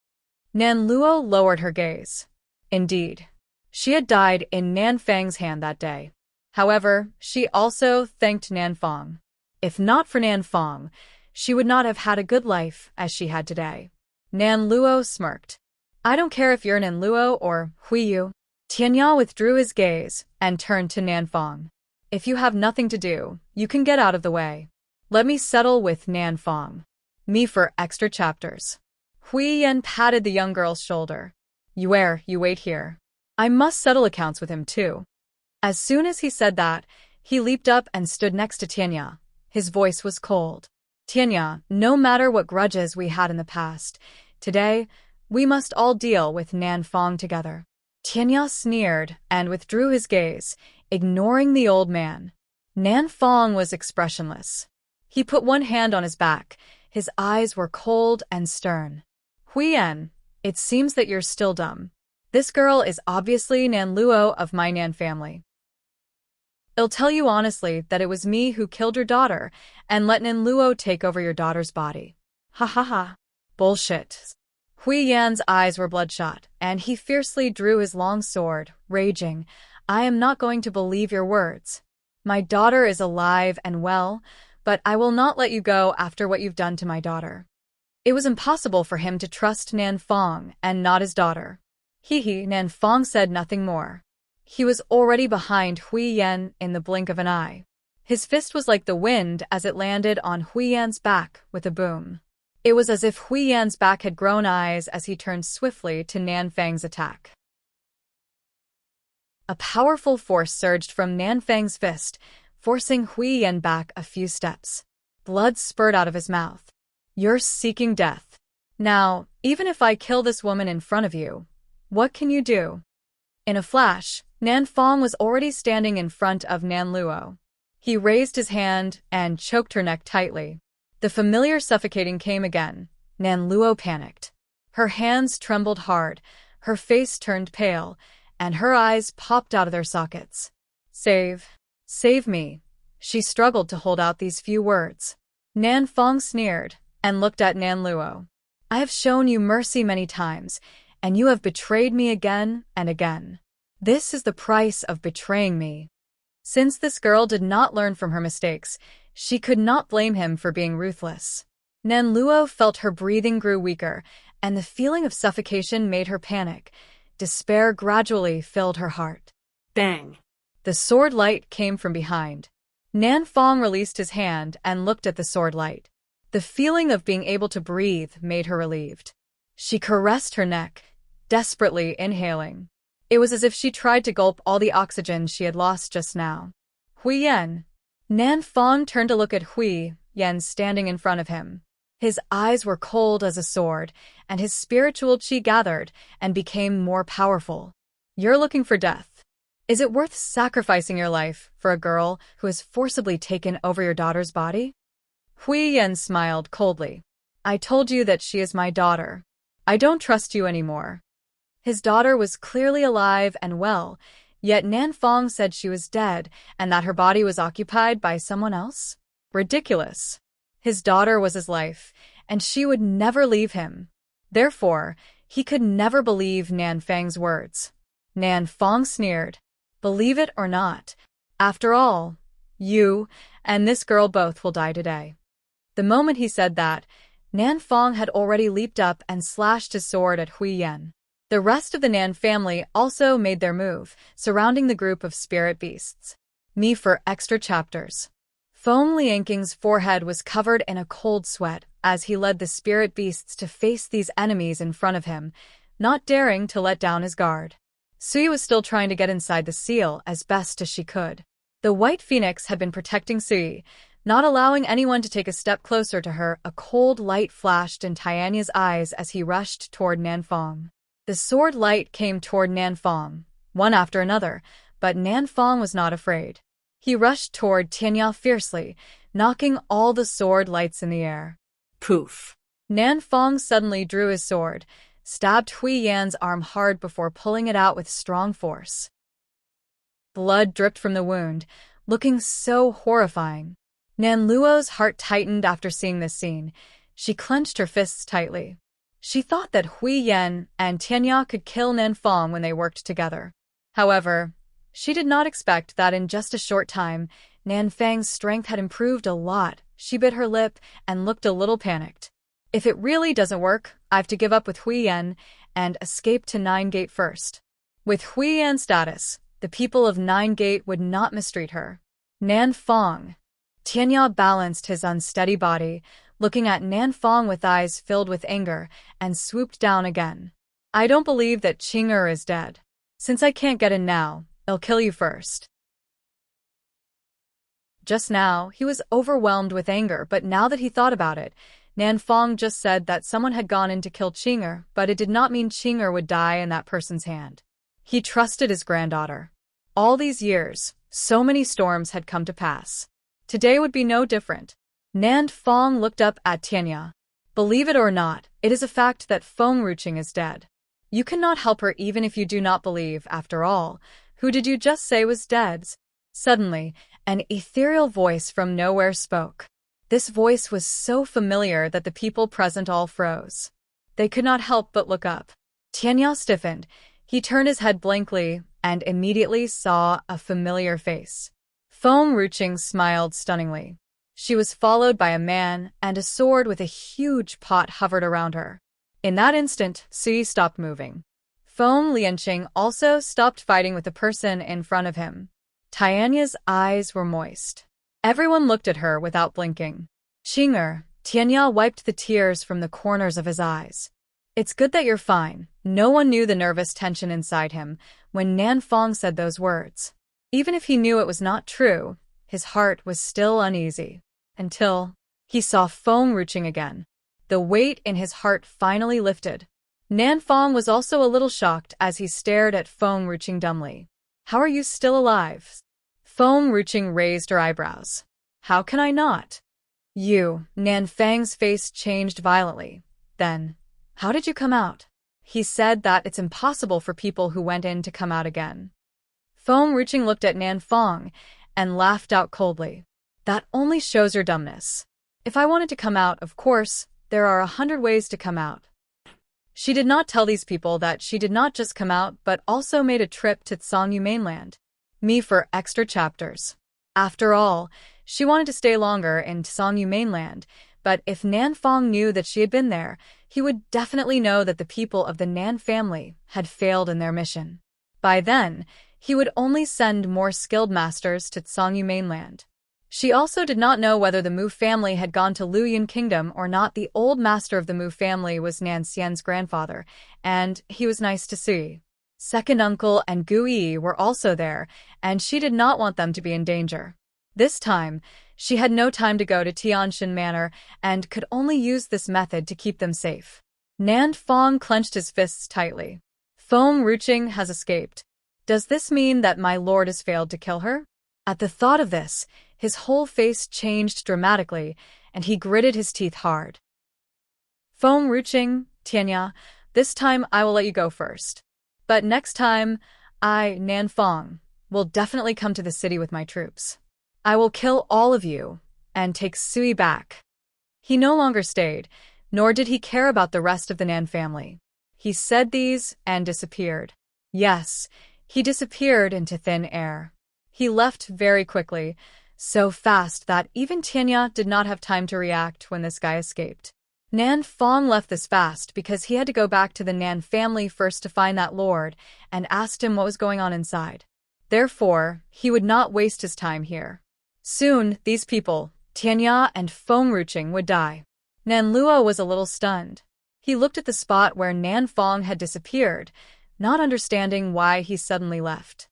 Nan Luo lowered her gaze. Indeed. She had died in Nan Fang's hand that day. However, she also thanked Nan Fong. If not for Nan Fong, she would not have had a good life as she had today. Nan Luo smirked. I don't care if you're Nan Luo or Hui Yu. Tianya withdrew his gaze and turned to Nan Fong. If you have nothing to do, you can get out of the way. Let me settle with Nan Fong. Me for extra chapters. Hui Yan patted the young girl's shoulder. You wait here. I must settle accounts with him too. As soon as he said that, he leaped up and stood next to Tianya. His voice was cold. Tianya, no matter what grudges we had in the past, today, we must all deal with Nan Fong together. Tianya sneered and withdrew his gaze, ignoring the old man. Nan Fong was expressionless. He put one hand on his back. His eyes were cold and stern. Hui Yan, it seems that you're still dumb. This girl is obviously Nan Luo of my Nan family. I'll tell you honestly that it was me who killed your daughter and let Nan Luo take over your daughter's body. Ha ha ha. Bullshit. Hui Yan's eyes were bloodshot, and he fiercely drew his long sword, raging, I am not going to believe your words. My daughter is alive and well, but I will not let you go after what you've done to my daughter. It was impossible for him to trust Nan Fong and not his daughter. Nan Fong said nothing more. He was already behind Hui Yan in the blink of an eye. His fist was like the wind as it landed on Hui Yan's back with a boom. It was as if Hui Yan's back had grown eyes as he turned swiftly to Nan Fang's attack. A powerful force surged from Nan Fang's fist, forcing Hui Yan back a few steps. Blood spurted out of his mouth. You're seeking death. Now, even if I kill this woman in front of you, what can you do? In a flash, Nan Fong was already standing in front of Nan Luo. He raised his hand and choked her neck tightly. The familiar suffocating came again. Nan Luo panicked. Her hands trembled hard, her face turned pale, and her eyes popped out of their sockets. Save me. She struggled to hold out these few words. Nan Fong sneered and looked at Nan Luo. I have shown you mercy many times, and you have betrayed me again and again. This is the price of betraying me. Since this girl did not learn from her mistakes, she could not blame him for being ruthless. Nan Luo felt her breathing grew weaker, and the feeling of suffocation made her panic. Despair gradually filled her heart. Bang! The sword light came from behind. Nan Fong released his hand and looked at the sword light. The feeling of being able to breathe made her relieved. She caressed her neck, desperately inhaling. It was as if she tried to gulp all the oxygen she had lost just now. Hui Yan. Nan Fong turned to look at Hui Yan standing in front of him. His eyes were cold as a sword, and his spiritual chi gathered and became more powerful. You're looking for death. Is it worth sacrificing your life for a girl who has forcibly taken over your daughter's body? Hui Yan smiled coldly. I told you that she is my daughter. I don't trust you anymore. His daughter was clearly alive and well, Yet Nan Fong said she was dead and that her body was occupied by someone else? Ridiculous. His daughter was his life, and she would never leave him. Therefore, he could never believe Nan Fang's words. Nan Fong sneered. Believe it or not, after all, you and this girl both will die today. The moment he said that, Nan Fong had already leaped up and slashed his sword at Hui Yen. The rest of the Nan family also made their move, surrounding the group of spirit beasts. Me for extra chapters. Feng Lianking's forehead was covered in a cold sweat as he led the spirit beasts to face these enemies in front of him, not daring to let down his guard. Sui was still trying to get inside the seal as best as she could. The White Phoenix had been protecting Sui, not allowing anyone to take a step closer to her. A cold light flashed in Tianya's eyes as he rushed toward Nan Fong. The sword light came toward Nan Fong, one after another, but Nan Fong was not afraid. He rushed toward Tianya fiercely, knocking all the sword lights in the air. Poof. Nan Fong suddenly drew his sword, stabbed Hui Yan's arm hard before pulling it out with strong force. Blood dripped from the wound, looking so horrifying. Nan Luo's heart tightened after seeing this scene. She clenched her fists tightly. She thought that Hui Yan and Tianya could kill Nan Fong when they worked together. However, she did not expect that in just a short time, Nan Fang's strength had improved a lot. She bit her lip and looked a little panicked. If it really doesn't work, I have to give up with Hui Yan and escape to Nine Gate first. With Hui Yan's status, the people of Nine Gate would not mistreat her. Nan Fong. Tianya balanced his unsteady body, looking at Nan Fong with eyes filled with anger, and swooped down again. I don't believe that Qing'er is dead. Since I can't get in now, I'll kill you first. Just now, he was overwhelmed with anger, but now that he thought about it, Nan Fong just said that someone had gone in to kill Qing'er, but it did not mean Qing'er would die in that person's hand. He trusted his granddaughter. All these years, so many storms had come to pass. Today would be no different. Nan Fong looked up at Tianya. Believe it or not, it is a fact that Feng Ruqing is dead. You cannot help her even if you do not believe, after all. Who did you just say was dead? Suddenly, an ethereal voice from nowhere spoke. This voice was so familiar that the people present all froze. They could not help but look up. Tianya stiffened. He turned his head blankly and immediately saw a familiar face. Feng Ruqing smiled stunningly. She was followed by a man, and a sword with a huge pot hovered around her. In that instant, Sui stopped moving. Feng Lianqing also stopped fighting with the person in front of him. Tianya's eyes were moist. Everyone looked at her without blinking. Qing'er, Tianya wiped the tears from the corners of his eyes. It's good that you're fine. No one knew the nervous tension inside him when Nan Fong said those words. Even if he knew it was not true, his heart was still uneasy. Until he saw Feng Ruqing again. The weight in his heart finally lifted. Nan Fong was also a little shocked as he stared at Feng Ruqing dumbly. How are you still alive? Feng Ruqing raised her eyebrows. How can I not? You, Nan Fang's face changed violently. Then, how did you come out? He said that it's impossible for people who went in to come out again. Feng Ruqing looked at Nan Fong and laughed out coldly. That only shows your dumbness. If I wanted to come out, of course, there are 100 ways to come out. She did not tell these people that she did not just come out but also made a trip to Tsangyu mainland. Me for extra chapters. After all, she wanted to stay longer in Tsangyu mainland, but if Nan Fong knew that she had been there, he would definitely know that the people of the Nan family had failed in their mission. By then, he would only send more skilled masters to Tsangyu mainland. She also did not know whether the Mu family had gone to Luyun Kingdom or not. The old master of the Mu family was Nan Xian's grandfather, and he was nice to see. Second uncle and Gu Yi were also there, and she did not want them to be in danger. This time, she had no time to go to Tianshan Manor and could only use this method to keep them safe. Nan Fong clenched his fists tightly. Feng Ruqing has escaped. Does this mean that my lord has failed to kill her? At the thought of this, his whole face changed dramatically, and he gritted his teeth hard. Feng Ruqing, Tianya, this time I will let you go first. But next time, I, Nan Fong, will definitely come to the city with my troops. I will kill all of you and take Sui back. He no longer stayed, nor did he care about the rest of the Nan family. He said these and disappeared. Yes, he disappeared into thin air. He left very quickly, so fast that even Tianya did not have time to react when this guy escaped. Nan Fong left this fast because he had to go back to the Nan family first to find that lord and asked him what was going on inside. Therefore, he would not waste his time here. Soon, these people, Tianya and Feng Ruching, would die. Nan Luo was a little stunned. He looked at the spot where Nan Fong had disappeared, not understanding why he suddenly left.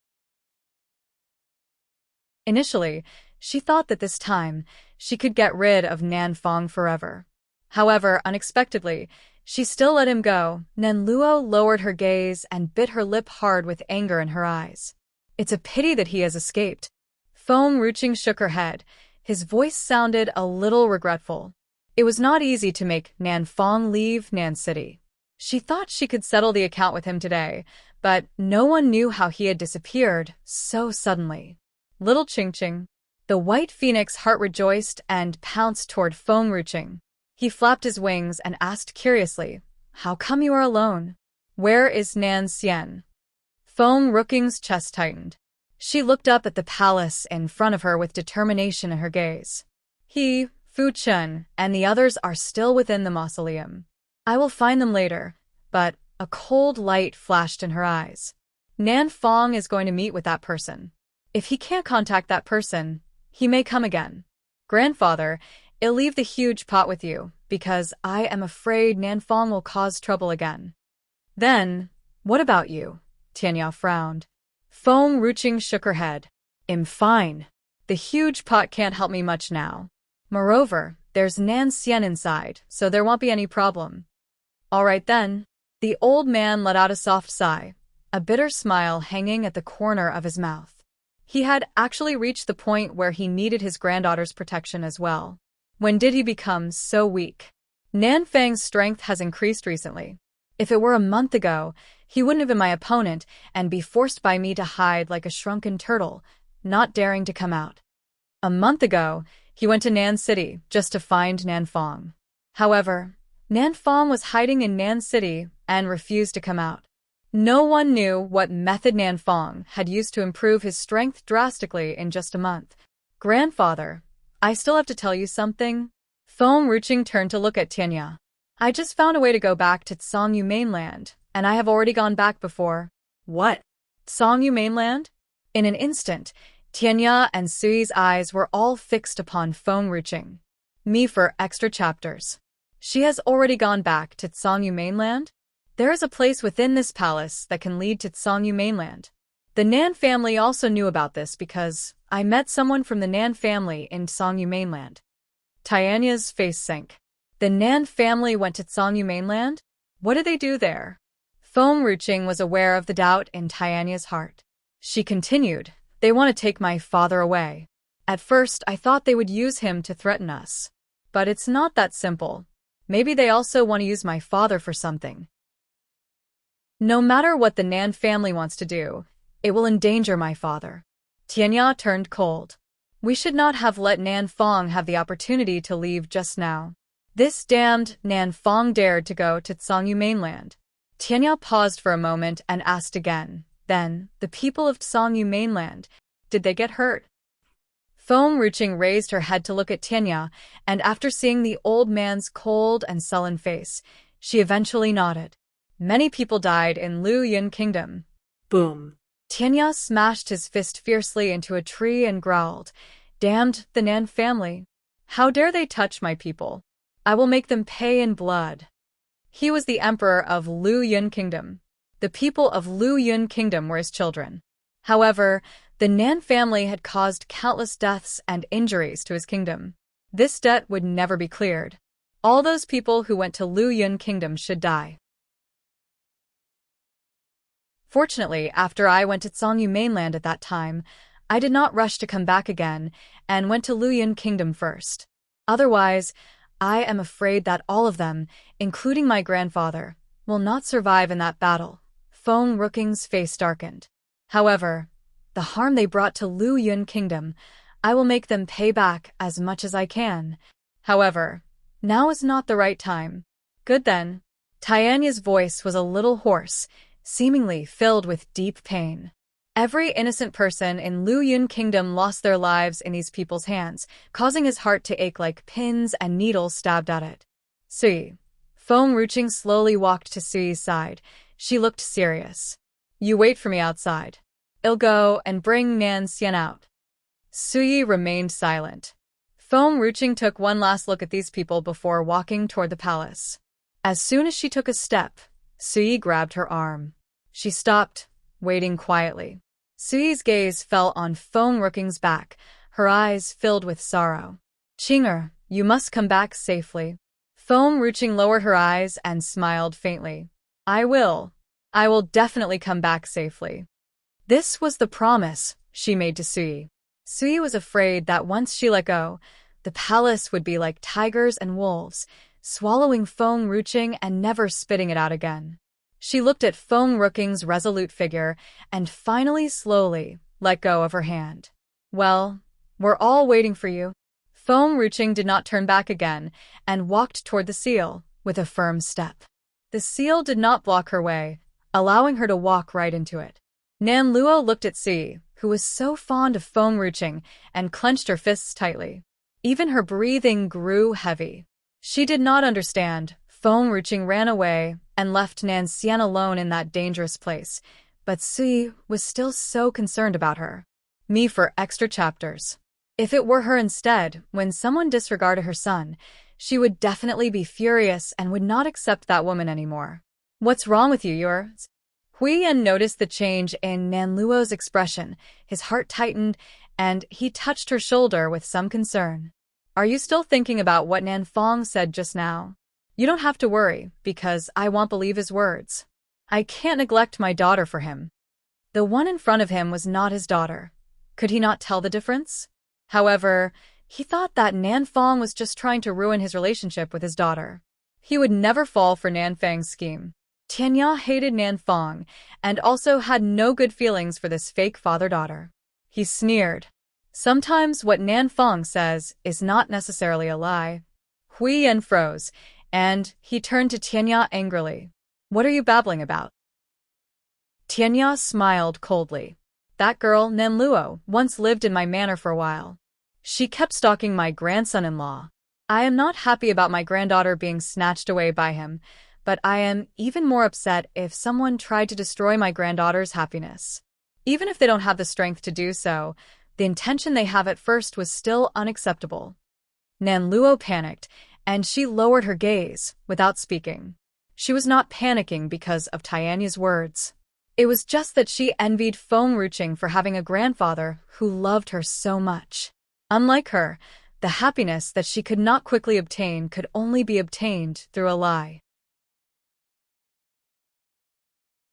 Initially, she thought that this time, she could get rid of Nan Fong forever. However, unexpectedly, she still let him go. Nan Luo lowered her gaze and bit her lip hard with anger in her eyes. It's a pity that he has escaped. Feng Ruching shook her head. His voice sounded a little regretful. It was not easy to make Nan Fong leave Nan City. She thought she could settle the account with him today, but no one knew how he had disappeared so suddenly. Little Ching Ching. The white phoenix heart rejoiced and pounced toward Feng Ruching. He flapped his wings and asked curiously, "How come you are alone? Where is Nan Xian?" Feng Ruching's chest tightened. She looked up at the palace in front of her with determination in her gaze. He, Fu Chun, and the others are still within the mausoleum. I will find them later, but a cold light flashed in her eyes. Nan Fong is going to meet with that person. If he can't contact that person, he may come again. Grandfather, I'll leave the huge pot with you, because I am afraid Nan Fong will cause trouble again. Then, what about you? Tianya frowned. Feng Ruching shook her head. I'm fine. The huge pot can't help me much now. Moreover, there's Nan Xian inside, so there won't be any problem. All right then. The old man let out a soft sigh, a bitter smile hanging at the corner of his mouth. He had actually reached the point where he needed his granddaughter's protection as well. When did he become so weak? Nan Fang's strength has increased recently. If it were a month ago, he wouldn't have been my opponent and be forced by me to hide like a shrunken turtle, not daring to come out. A month ago, he went to Nan City just to find Nan Fong. However, Nan Fong was hiding in Nan City and refused to come out. No one knew what method Nan Fong had used to improve his strength drastically in just a month. Grandfather, I still have to tell you something. Feng Ruching turned to look at Tianya. I just found a way to go back to Tsangyu mainland, and I have already gone back before. What? Tsangyu mainland? In an instant, Tianya and Sui's eyes were all fixed upon Feng Ruching. Me for extra chapters. She has already gone back to Tsangyu mainland? There is a place within this palace that can lead to Tsangyu mainland. The Nan family also knew about this because I met someone from the Nan family in Tsangyu mainland. Tianya's face sank. The Nan family went to Tsangyu mainland? What did they do there? Feng Ruching was aware of the doubt in Tianya's heart. She continued, they want to take my father away. At first, I thought they would use him to threaten us. But it's not that simple. Maybe they also want to use my father for something. No matter what the Nan family wants to do, it will endanger my father. Tianya turned cold. We should not have let Nan Fong have the opportunity to leave just now. This damned Nan Fong dared to go to Tsangyu mainland. Tianya paused for a moment and asked again. Then, the people of Tsangyu mainland, did they get hurt? Feng Ruching raised her head to look at Tianya, and after seeing the old man's cold and sullen face, she eventually nodded. Many people died in Lu Yun Kingdom. Boom. Tianya smashed his fist fiercely into a tree and growled, Damned the Nan family. How dare they touch my people? I will make them pay in blood. He was the emperor of Lu Yun Kingdom. The people of Lu Yun Kingdom were his children. However, the Nan family had caused countless deaths and injuries to his kingdom. This debt would never be cleared. All those people who went to Lu Yun Kingdom should die. Fortunately, after I went to Tsangyu mainland at that time, I did not rush to come back again and went to Lu Yun Kingdom first. Otherwise, I am afraid that all of them, including my grandfather, will not survive in that battle. Feng Ruching's face darkened. However, the harm they brought to Lu Yun Kingdom, I will make them pay back as much as I can. However, now is not the right time. Good then. Tianya's voice was a little hoarse, seemingly filled with deep pain. Every innocent person in Lu Yun Kingdom lost their lives in these people's hands, causing his heart to ache like pins and needles stabbed at it. Sui. Feng Ruching slowly walked to Sui's side. She looked serious. You wait for me outside. I'll go and bring Nan Xian out. Sui remained silent. Feng Ruching took one last look at these people before walking toward the palace. As soon as she took a step, Sui grabbed her arm. She stopped, waiting quietly. Sui's gaze fell on Feng Ruching's back, her eyes filled with sorrow. Qinger, you must come back safely. Feng Ruching lowered her eyes and smiled faintly. I will definitely come back safely. This was the promise she made to Sui. Sui was afraid that once she let go, the palace would be like tigers and wolves, swallowing Feng Ruching and never spitting it out again. She looked at Feng Ruching's resolute figure and finally slowly let go of her hand. Well, we're all waiting for you. Feng Ruching did not turn back again and walked toward the seal with a firm step. The seal did not block her way, allowing her to walk right into it. Nan Luo looked at Sui, who was so fond of Feng Ruching, and clenched her fists tightly. Even her breathing grew heavy. She did not understand. Feng Ruching ran away and left Nan Xian alone in that dangerous place, but Sui was still so concerned about her. Me for extra chapters. If it were her instead, when someone disregarded her son, she would definitely be furious and would not accept that woman anymore. What's wrong with you, yours? Hui Yan noticed the change in Nan Luo's expression. His heart tightened, and he touched her shoulder with some concern. Are you still thinking about what Nan Fong said just now? You don't have to worry, because I won't believe his words. I can't neglect my daughter for him. The one in front of him was not his daughter. Could he not tell the difference? However, he thought that Nan Fong was just trying to ruin his relationship with his daughter. He would never fall for Nan Fang's scheme. Tianya hated Nan Fong, and also had no good feelings for this fake father-daughter. He sneered. Sometimes what Nan Fong says is not necessarily a lie. Hui Yan froze, and he turned to Tianya angrily. What are you babbling about? Tianya smiled coldly. That girl, Nan Luo, once lived in my manor for a while. She kept stalking my grandson-in-law. I am not happy about my granddaughter being snatched away by him, but I am even more upset if someone tried to destroy my granddaughter's happiness. Even if they don't have the strength to do so, the intention they have at first was still unacceptable. Nan Luo panicked, and she lowered her gaze without speaking. She was not panicking because of Tianya's words. It was just that she envied Feng Ruching for having a grandfather who loved her so much. Unlike her, the happiness that she could not quickly obtain could only be obtained through a lie.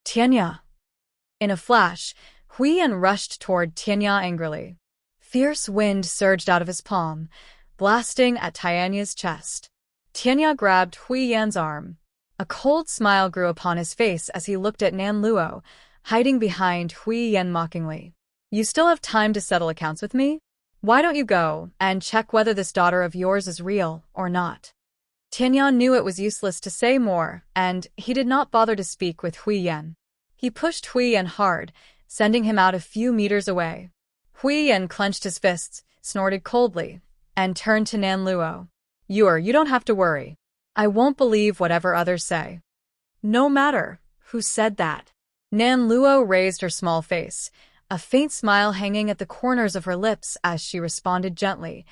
Tianya. In a flash, Hui Yan rushed toward Tianya angrily. Fierce wind surged out of his palm, blasting at Tianya's chest. Tianya grabbed Hui Yan's arm. A cold smile grew upon his face as he looked at Nan Luo, hiding behind Hui Yan mockingly. You still have time to settle accounts with me? Why don't you go and check whether this daughter of yours is real or not? Tianya knew it was useless to say more, and he did not bother to speak with Hui Yan. He pushed Hui Yan hard, sending him out a few meters away. Hui Yan clenched his fists, snorted coldly, and turned to Nan Luo. You don't have to worry. I won't believe whatever others say. No matter who said that. Nan Luo raised her small face, a faint smile hanging at the corners of her lips as she responded gently.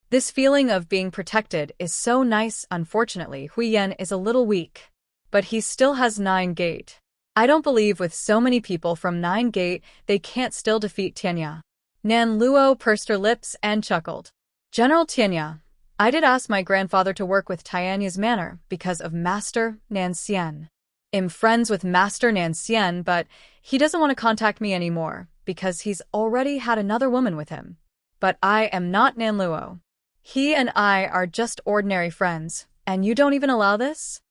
This feeling of being protected is so nice. Unfortunately, Hui Yan is a little weak. But he still has 9 gate. I don't believe with so many people from 9 gate they can't still defeat Tianya. Nan Luo pursed her lips and chuckled. General Tianya, I did ask my grandfather to work with Tianya's manor because of Master Nan Xian. I'm friends with Master Nan Xian, but he doesn't want to contact me anymore because he's already had another woman with him. But I am not Nan Luo. He and I are just ordinary friends, and you don't even allow this?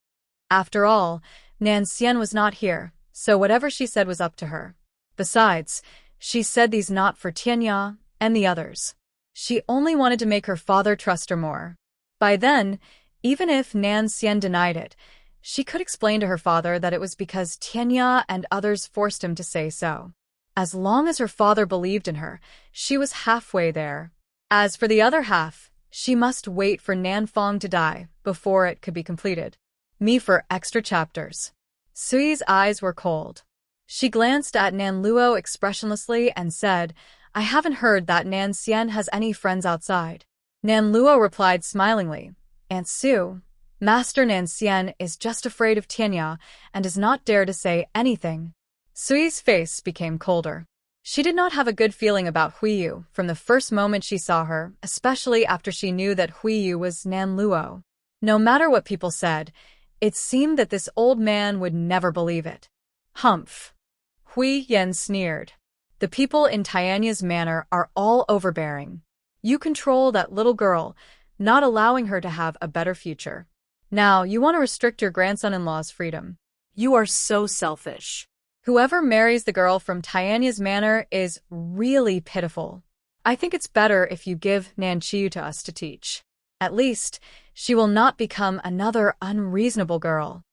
After all, Nan Xian was not here, so whatever she said was up to her. Besides, she said these not for Tianya and the others. She only wanted to make her father trust her more. By then, even if Nan Xian denied it, she could explain to her father that it was because Tianya and others forced him to say so. As long as her father believed in her, she was halfway there. As for the other half, she must wait for Nan Fong to die before it could be completed. Me for extra chapters. Sui's eyes were cold. She glanced at Nan Luo expressionlessly and said, I haven't heard that Nan Xian has any friends outside. Nan Luo replied smilingly, Aunt Su, Master Nan Xian is just afraid of Tianya and does not dare to say anything. Sui's face became colder. She did not have a good feeling about Huiyu from the first moment she saw her, especially after she knew that Huiyu was Nan Luo. No matter what people said, it seemed that this old man would never believe it. Humph. Hui Yen sneered. The people in Tianya's manor are all overbearing. You control that little girl, not allowing her to have a better future. Now you want to restrict your grandson-in-law's freedom. You are so selfish. Whoever marries the girl from Tianya's manor is really pitiful. I think it's better if you give Nan Chiu to us to teach. At least, she will not become another unreasonable girl.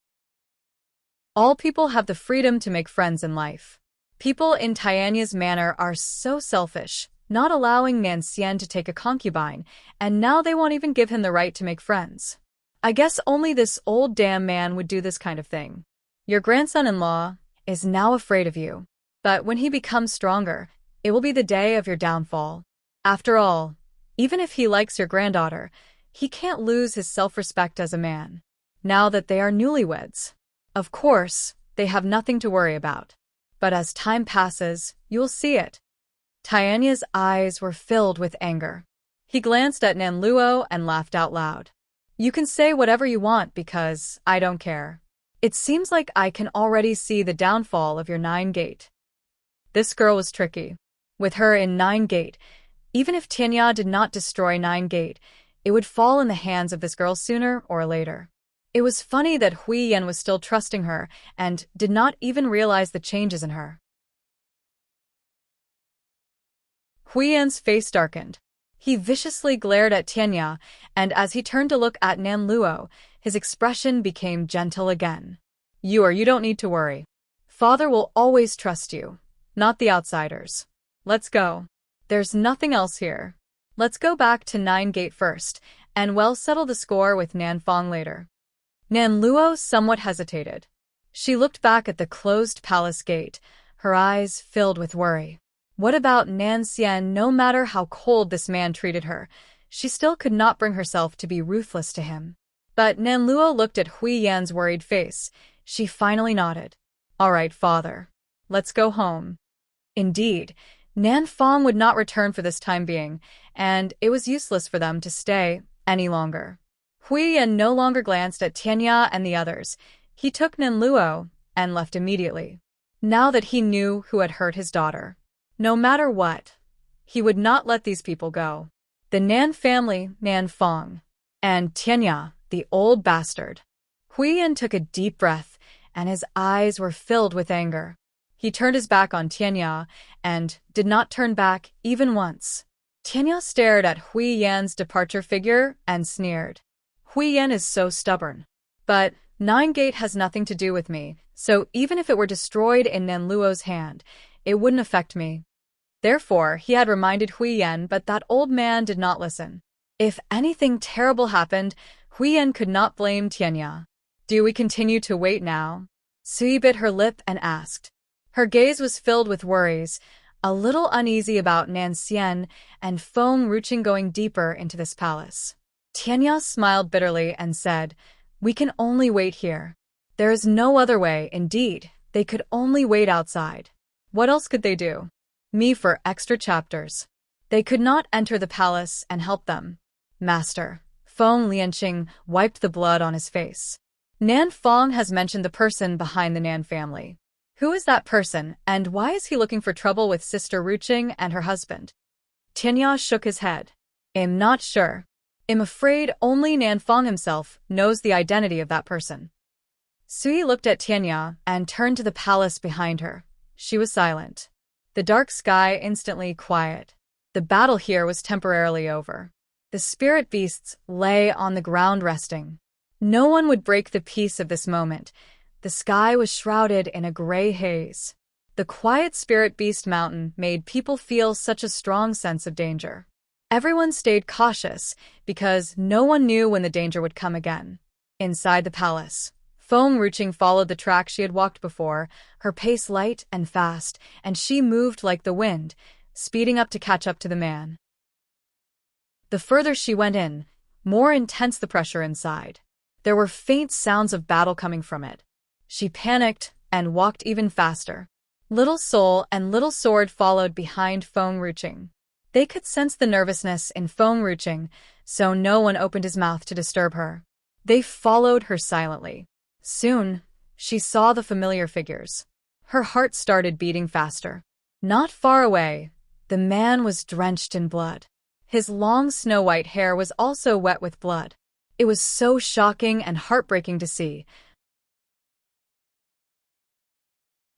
All people have the freedom to make friends in life. People in Tianya's manor are so selfish, not allowing Nan Xian to take a concubine, and now they won't even give him the right to make friends. I guess only this old damn man would do this kind of thing. Your grandson-in-law is now afraid of you, but when he becomes stronger, it will be the day of your downfall. After all, even if he likes your granddaughter, he can't lose his self-respect as a man. Now that they are newlyweds, of course, they have nothing to worry about. But as time passes, you'll see it. Tianya's eyes were filled with anger. He glanced at Nan Luo and laughed out loud. You can say whatever you want because I don't care. It seems like I can already see the downfall of your Nine Gate. This girl was tricky. With her in Nine Gate, even if Tianya did not destroy Nine Gate, it would fall in the hands of this girl sooner or later. It was funny that Hui Yen was still trusting her and did not even realize the changes in her. Hui Yen's face darkened. He viciously glared at Tianya, and as he turned to look at Nan Luo, his expression became gentle again. You don't need to worry. Father will always trust you, not the outsiders. Let's go. There's nothing else here. Let's go back to Nine Gate first, and we'll settle the score with Nan Fong later. Nan Luo somewhat hesitated. She looked back at the closed palace gate, her eyes filled with worry. What about Nan Xian? No matter how cold this man treated her, she still could not bring herself to be ruthless to him. But Nan Luo looked at Hui Yan's worried face. She finally nodded. All right, father. Let's go home. Indeed, Nan Fong would not return for this time being, and it was useless for them to stay any longer. Hui Yan no longer glanced at Tianya and the others. He took Nan Luo and left immediately. Now that he knew who had hurt his daughter, no matter what, he would not let these people go. The Nan family, Nan Fong, and Tianya, the old bastard. Hui Yan took a deep breath, and his eyes were filled with anger. He turned his back on Tianya and did not turn back even once. Tianya stared at Hui Yan's departure figure and sneered. Hui Yan is so stubborn. But Nine Gate has nothing to do with me, so even if it were destroyed in Nan Luo's hand, it wouldn't affect me. Therefore, he had reminded Hui Yan, but that old man did not listen. If anything terrible happened, Hui Yan could not blame Tianya. Do we continue to wait now? Sui bit her lip and asked. Her gaze was filled with worries, a little uneasy about Nan Xian and Feng Ruching going deeper into this palace. Tianya smiled bitterly and said, We can only wait here. There is no other way, indeed, they could only wait outside. What else could they do? Me for extra chapters. They could not enter the palace and help them. Master. Feng Lianqing wiped the blood on his face. Nan Fong has mentioned the person behind the Nan family. Who is that person, and why is he looking for trouble with Sister Ruching and her husband? Tianya shook his head. I'm not sure. I'm afraid only Nan Fong himself knows the identity of that person. Sui looked at Tianya and turned to the palace behind her. She was silent. The dark sky instantly quiet. The battle here was temporarily over. The spirit beasts lay on the ground resting. No one would break the peace of this moment. The sky was shrouded in a gray haze. The quiet spirit beast mountain made people feel such a strong sense of danger. Everyone stayed cautious because no one knew when the danger would come again. Inside the palace, Foam Ruching followed the track she had walked before, her pace light and fast, and she moved like the wind, speeding up to catch up to the man. The further she went in, more intense the pressure inside. There were faint sounds of battle coming from it. She panicked and walked even faster. Little Soul and Little Sword followed behind Foam Ruching. They could sense the nervousness in Foam Ruching, so no one opened his mouth to disturb her. They followed her silently. Soon, she saw the familiar figures. Her heart started beating faster. Not far away, the man was drenched in blood. His long snow-white hair was also wet with blood. It was so shocking and heartbreaking to see.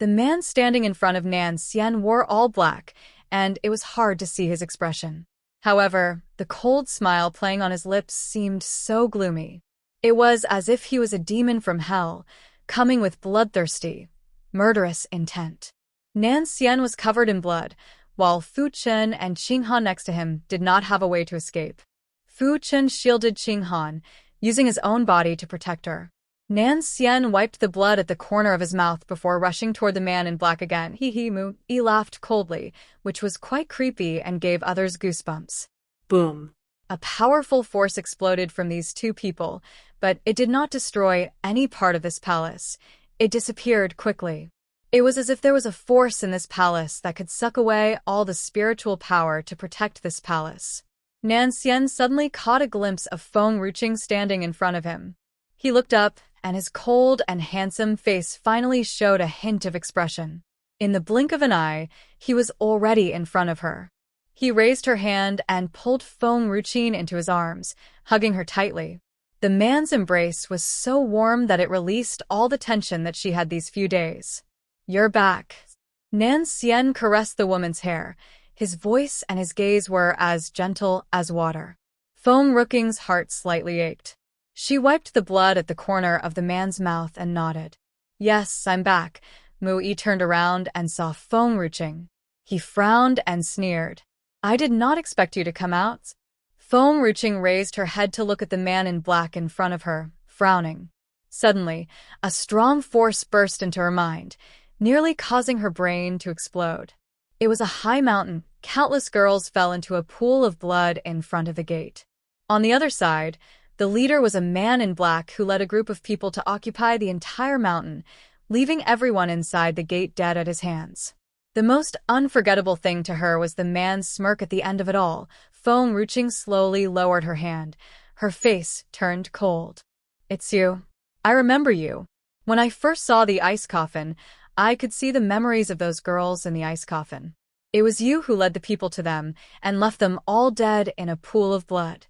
The man standing in front of Nan Xian wore all black, and it was hard to see his expression. However, the cold smile playing on his lips seemed so gloomy. It was as if he was a demon from hell, coming with bloodthirsty, murderous intent. Nan Xian was covered in blood, while Fu Chen and Qing Han next to him did not have a way to escape. Fu Chen shielded Qing Han, using his own body to protect her. Nan Xian wiped the blood at the corner of his mouth before rushing toward the man in black again. He laughed coldly, which was quite creepy and gave others goosebumps. Boom. A powerful force exploded from these two people, but it did not destroy any part of this palace. It disappeared quickly. It was as if there was a force in this palace that could suck away all the spiritual power to protect this palace. Nan Xian suddenly caught a glimpse of Foam Ruching standing in front of him. He looked up, and his cold and handsome face finally showed a hint of expression. In the blink of an eye, he was already in front of her. He raised her hand and pulled Foam Ruching into his arms, hugging her tightly. The man's embrace was so warm that it released all the tension that she had these few days. "You're back." Nan Xian caressed the woman's hair. His voice and his gaze were as gentle as water. Foam Ruching's heart slightly ached. She wiped the blood at the corner of the man's mouth and nodded. "Yes, I'm back." Mu Yi turned around and saw Foam Ruching. He frowned and sneered. "I did not expect you to come out." Foam Ruching raised her head to look at the man in black in front of her, frowning. Suddenly, a strong force burst into her mind, nearly causing her brain to explode. It was a high mountain. Countless girls fell into a pool of blood in front of the gate. On the other side, the leader was a man in black who led a group of people to occupy the entire mountain, leaving everyone inside the gate dead at his hands. The most unforgettable thing to her was the man's smirk at the end of it all. Foam Ruching slowly lowered her hand. Her face turned cold. "It's you. I remember you. When I first saw the ice coffin, I could see the memories of those girls in the ice coffin. It was you who led the people to them and left them all dead in a pool of blood."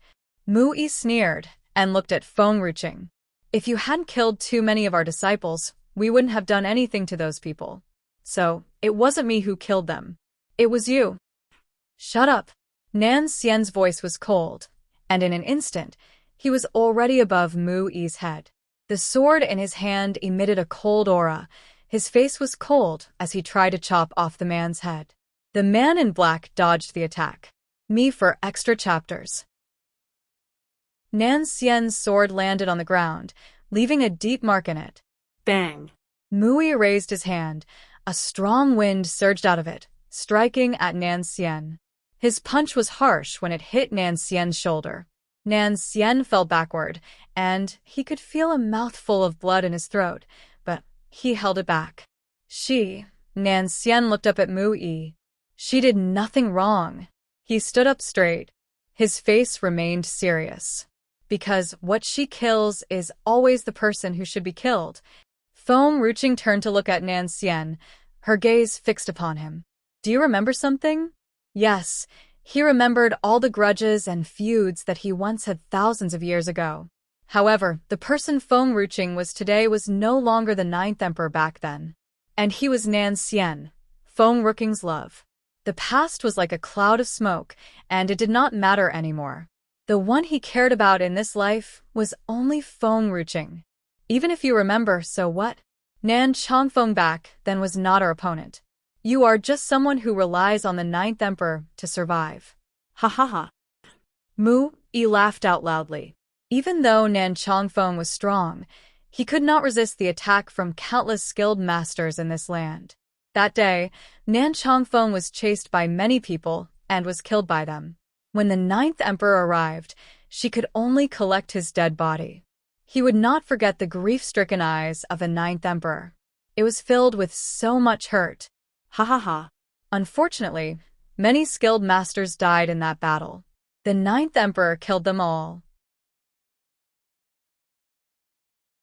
Mu Yi sneered and looked at Foam Ruching. "If you hadn't killed too many of our disciples, we wouldn't have done anything to those people. So, it wasn't me who killed them. It was you." "Shut up." Nan Xian's voice was cold, and in an instant, he was already above Mu Yi's head. The sword in his hand emitted a cold aura. His face was cold as he tried to chop off the man's head. The man in black dodged the attack. Me for extra chapters. Nan Xian's sword landed on the ground, leaving a deep mark in it. Bang. Mu Yi raised his hand. A strong wind surged out of it, striking at Nan Xian. His punch was harsh when it hit Nan Xian's shoulder. Nan Xian fell backward, and he could feel a mouthful of blood in his throat, but he held it back. Nan Xian looked up at Mu Yi. She did nothing wrong. He stood up straight. His face remained serious. Because what she kills is always the person who should be killed. Foam Ruching turned to look at Nan Xian, her gaze fixed upon him. "Do you remember something?" Yes, he remembered all the grudges and feuds that he once had thousands of years ago. However, the person Foam Ruching was today was no longer the 9th emperor back then. And he was Nan Xian, Feng Ruking's love. The past was like a cloud of smoke, and it did not matter anymore. The one he cared about in this life was only Feng Ruqing. Even if you remember, so what? Nan Chongfeng back then was not our opponent. You are just someone who relies on the Ninth Emperor to survive. Ha ha ha. Mu Yi laughed out loudly. Even though Nan Chongfeng was strong, he could not resist the attack from countless skilled masters in this land. That day, Nan Chongfeng was chased by many people and was killed by them. When the Ninth Emperor arrived, she could only collect his dead body. He would not forget the grief-stricken eyes of the Ninth Emperor. It was filled with so much hurt. Ha ha ha. Unfortunately, many skilled masters died in that battle. The Ninth Emperor killed them all.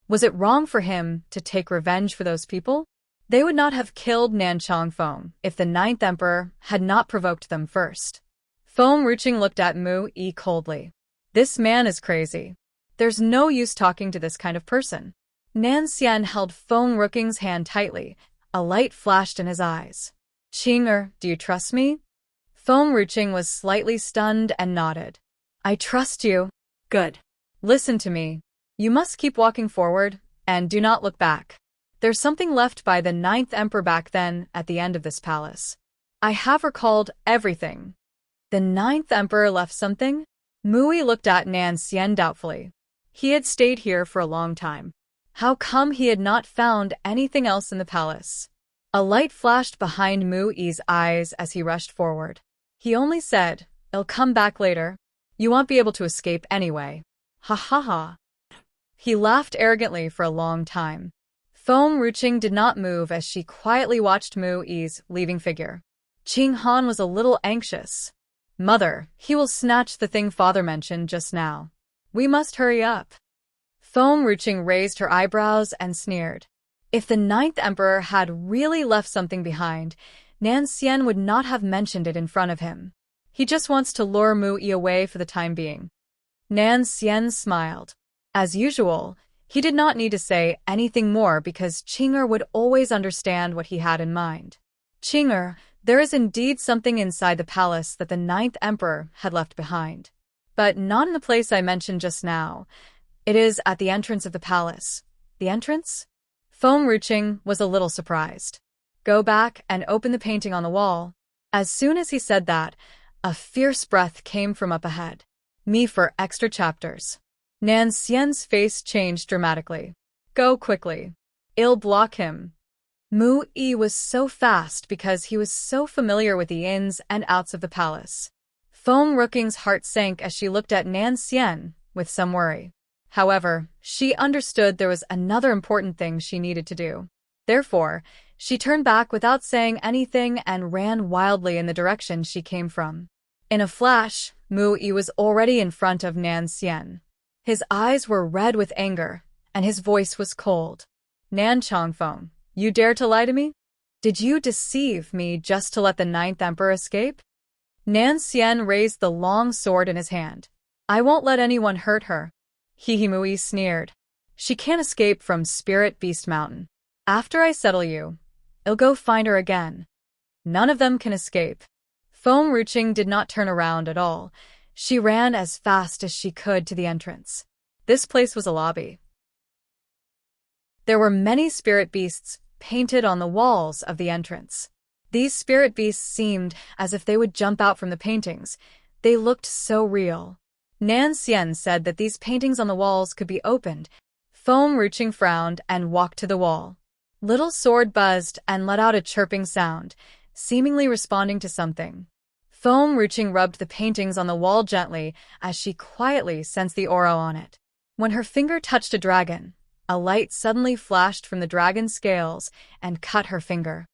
Was it wrong for him to take revenge for those people? They would not have killed Nan Chongfeng if the Ninth Emperor had not provoked them first. Feng Ruqing looked at Mu Yi coldly. This man is crazy. There's no use talking to this kind of person. Nan Xian held Feng Ruking's hand tightly. A light flashed in his eyes. Qing'er, do you trust me? Feng Ruqing was slightly stunned and nodded. I trust you. Good. Listen to me. You must keep walking forward, and do not look back. There's something left by the Ninth Emperor back then at the end of this palace. I have recalled everything. The Ninth Emperor left something? Mu Yi looked at Nan Xian doubtfully. He had stayed here for a long time. How come he had not found anything else in the palace? A light flashed behind Mu Yi's eyes as he rushed forward. He only said, "I'll come back later. You won't be able to escape anyway." Ha ha ha. He laughed arrogantly for a long time. Feng Ruqing did not move as she quietly watched Mu Yi's leaving figure. Qing Han was a little anxious. Mother, he will snatch the thing father mentioned just now. We must hurry up. Feng Ruqing raised her eyebrows and sneered. If the Ninth Emperor had really left something behind, Nan Xian would not have mentioned it in front of him. He just wants to lure Mu Yi away for the time being. Nan Xian smiled. As usual, he did not need to say anything more because Qing'er would always understand what he had in mind. Qing'er, there is indeed something inside the palace that the Ninth Emperor had left behind. But not in the place I mentioned just now. It is at the entrance of the palace. The entrance? Feng Ruqing was a little surprised. Go back and open the painting on the wall. As soon as he said that, a fierce breath came from up ahead. Me for extra chapters. Nan Xian's face changed dramatically. Go quickly. I'll block him. Mu Yi was so fast because he was so familiar with the ins and outs of the palace. Feng Ruking's heart sank as she looked at Nan Xian with some worry. However, she understood there was another important thing she needed to do. Therefore, she turned back without saying anything and ran wildly in the direction she came from. In a flash, Mu Yi was already in front of Nan Xian. His eyes were red with anger, and his voice was cold. Nan Chongfeng, you dare to lie to me? Did you deceive me just to let the Ninth Emperor escape? Nan Xian raised the long sword in his hand. I won't let anyone hurt her. Mu Yi sneered. She can't escape from Spirit Beast Mountain. After I settle you, I'll go find her again. None of them can escape. Feng Ruqing did not turn around at all. She ran as fast as she could to the entrance. This place was a lobby. There were many spirit beasts painted on the walls of the entrance. These spirit beasts seemed as if they would jump out from the paintings. They looked so real. Nan Xian said that these paintings on the walls could be opened. Feng Ruqing frowned and walked to the wall. Little sword buzzed and let out a chirping sound, seemingly responding to something. Feng Ruqing rubbed the paintings on the wall gently as she quietly sensed the aura on it. When her finger touched a dragon, a light suddenly flashed from the dragon's scales and cut her finger.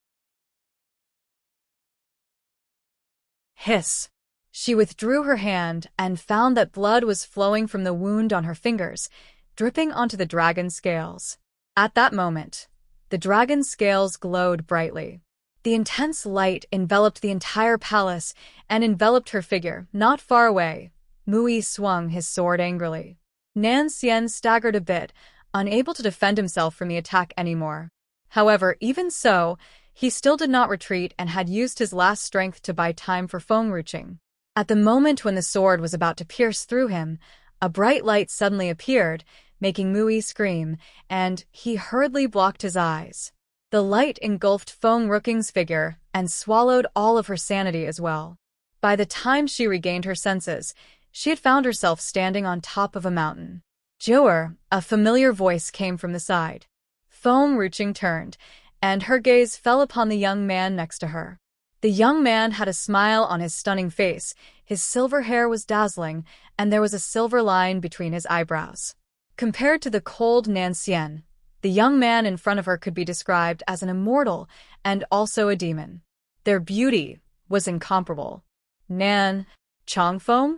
Hiss! She withdrew her hand and found that blood was flowing from the wound on her fingers, dripping onto the dragon's scales. At that moment, the dragon's scales glowed brightly. The intense light enveloped the entire palace and enveloped her figure. Not far away, Mu Yi swung his sword angrily. Nan Xian staggered a bit, unable to defend himself from the attack anymore. However, even so, He still did not retreat and had used his last strength to buy time for Feng-ruching. At the moment when the sword was about to pierce through him, a bright light suddenly appeared, making Mui scream, and he hurriedly blocked his eyes. The light engulfed Feng-ruching's figure and swallowed all of her sanity as well. By the time she regained her senses, she had found herself standing on top of a mountain. "Joer," a familiar voice came from the side. Feng-ruching turned, and her gaze fell upon the young man next to her. The young man had a smile on his stunning face, his silver hair was dazzling, and there was a silver line between his eyebrows. Compared to the cold Nanxian, the young man in front of her could be described as an immortal and also a demon. Their beauty was incomparable. Nan Changfeng?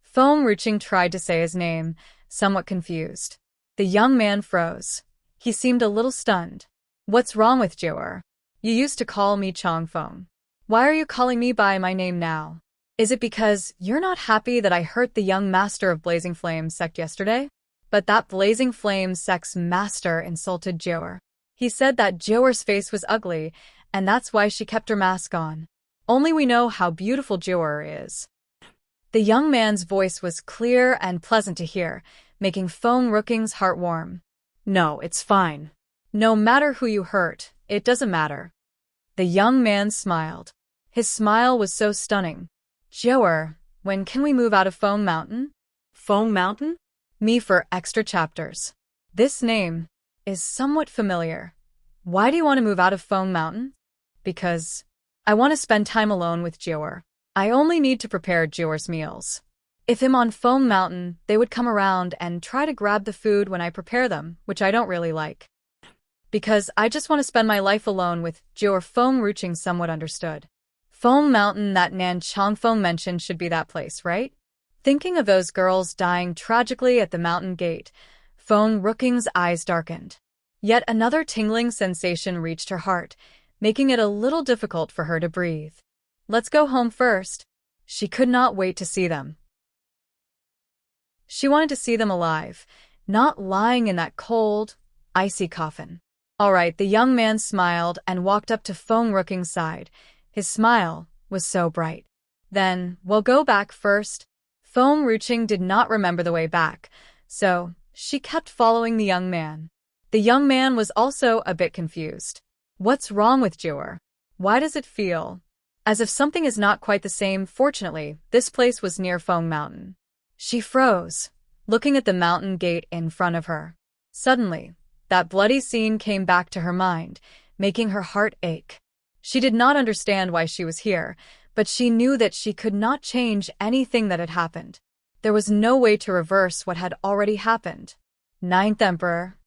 Feng-ruching tried to say his name, somewhat confused. The young man froze. He seemed a little stunned. "What's wrong with Joer? You used to call me Changfeng. Why are you calling me by my name now? Is it because you're not happy that I hurt the young master of Blazing Flames sect yesterday?" But that Blazing Flames sect's master insulted Joer. He said that Joer's face was ugly, and that's why she kept her mask on. Only we know how beautiful Joer is. The young man's voice was clear and pleasant to hear, making Feng-ruching's heart warm. "No, it's fine. No matter who you hurt, it doesn't matter." The young man smiled. His smile was so stunning. "Joer, when can we move out of Feng Mountain?" Feng Mountain? Me for extra chapters. This name is somewhat familiar. Why do you want to move out of Feng Mountain? Because I want to spend time alone with Joer. I only need to prepare Joer's meals. If I'm on Feng Mountain, they would come around and try to grab the food when I prepare them, which I don't really like. Because I just want to spend my life alone with Joer. Feng-ruching somewhat understood. Feng Mountain that Nan Changfeng mentioned should be that place, right? Thinking of those girls dying tragically at the mountain gate, Feng-ruching's eyes darkened. Yet another tingling sensation reached her heart, making it a little difficult for her to breathe. "Let's go home first." She could not wait to see them. She wanted to see them alive, not lying in that cold, icy coffin. All right, the young man smiled and walked up to Feng-ruching's side. His smile was so bright. "Then, we'll go back first." Feng-ruching did not remember the way back, so she kept following the young man. The young man was also a bit confused. "What's wrong with Joer? Why does it feel as if something is not quite the same?" Fortunately, this place was near Feng Mountain. She froze, looking at the mountain gate in front of her. Suddenly, that bloody scene came back to her mind, making her heart ache. She did not understand why she was here, but she knew that she could not change anything that had happened. There was no way to reverse what had already happened. Ninth Emperor.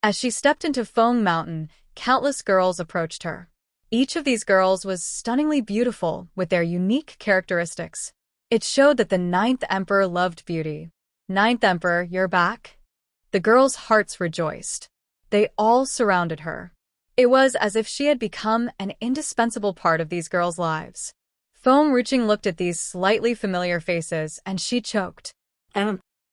As she stepped into Feng Mountain, countless girls approached her. Each of these girls was stunningly beautiful with their unique characteristics. It showed that the Ninth Emperor loved beauty. "Ninth Emperor, you're back?" The girls' hearts rejoiced. They all surrounded her. It was as if she had become an indispensable part of these girls' lives. Feng-ruching looked at these slightly familiar faces and she choked.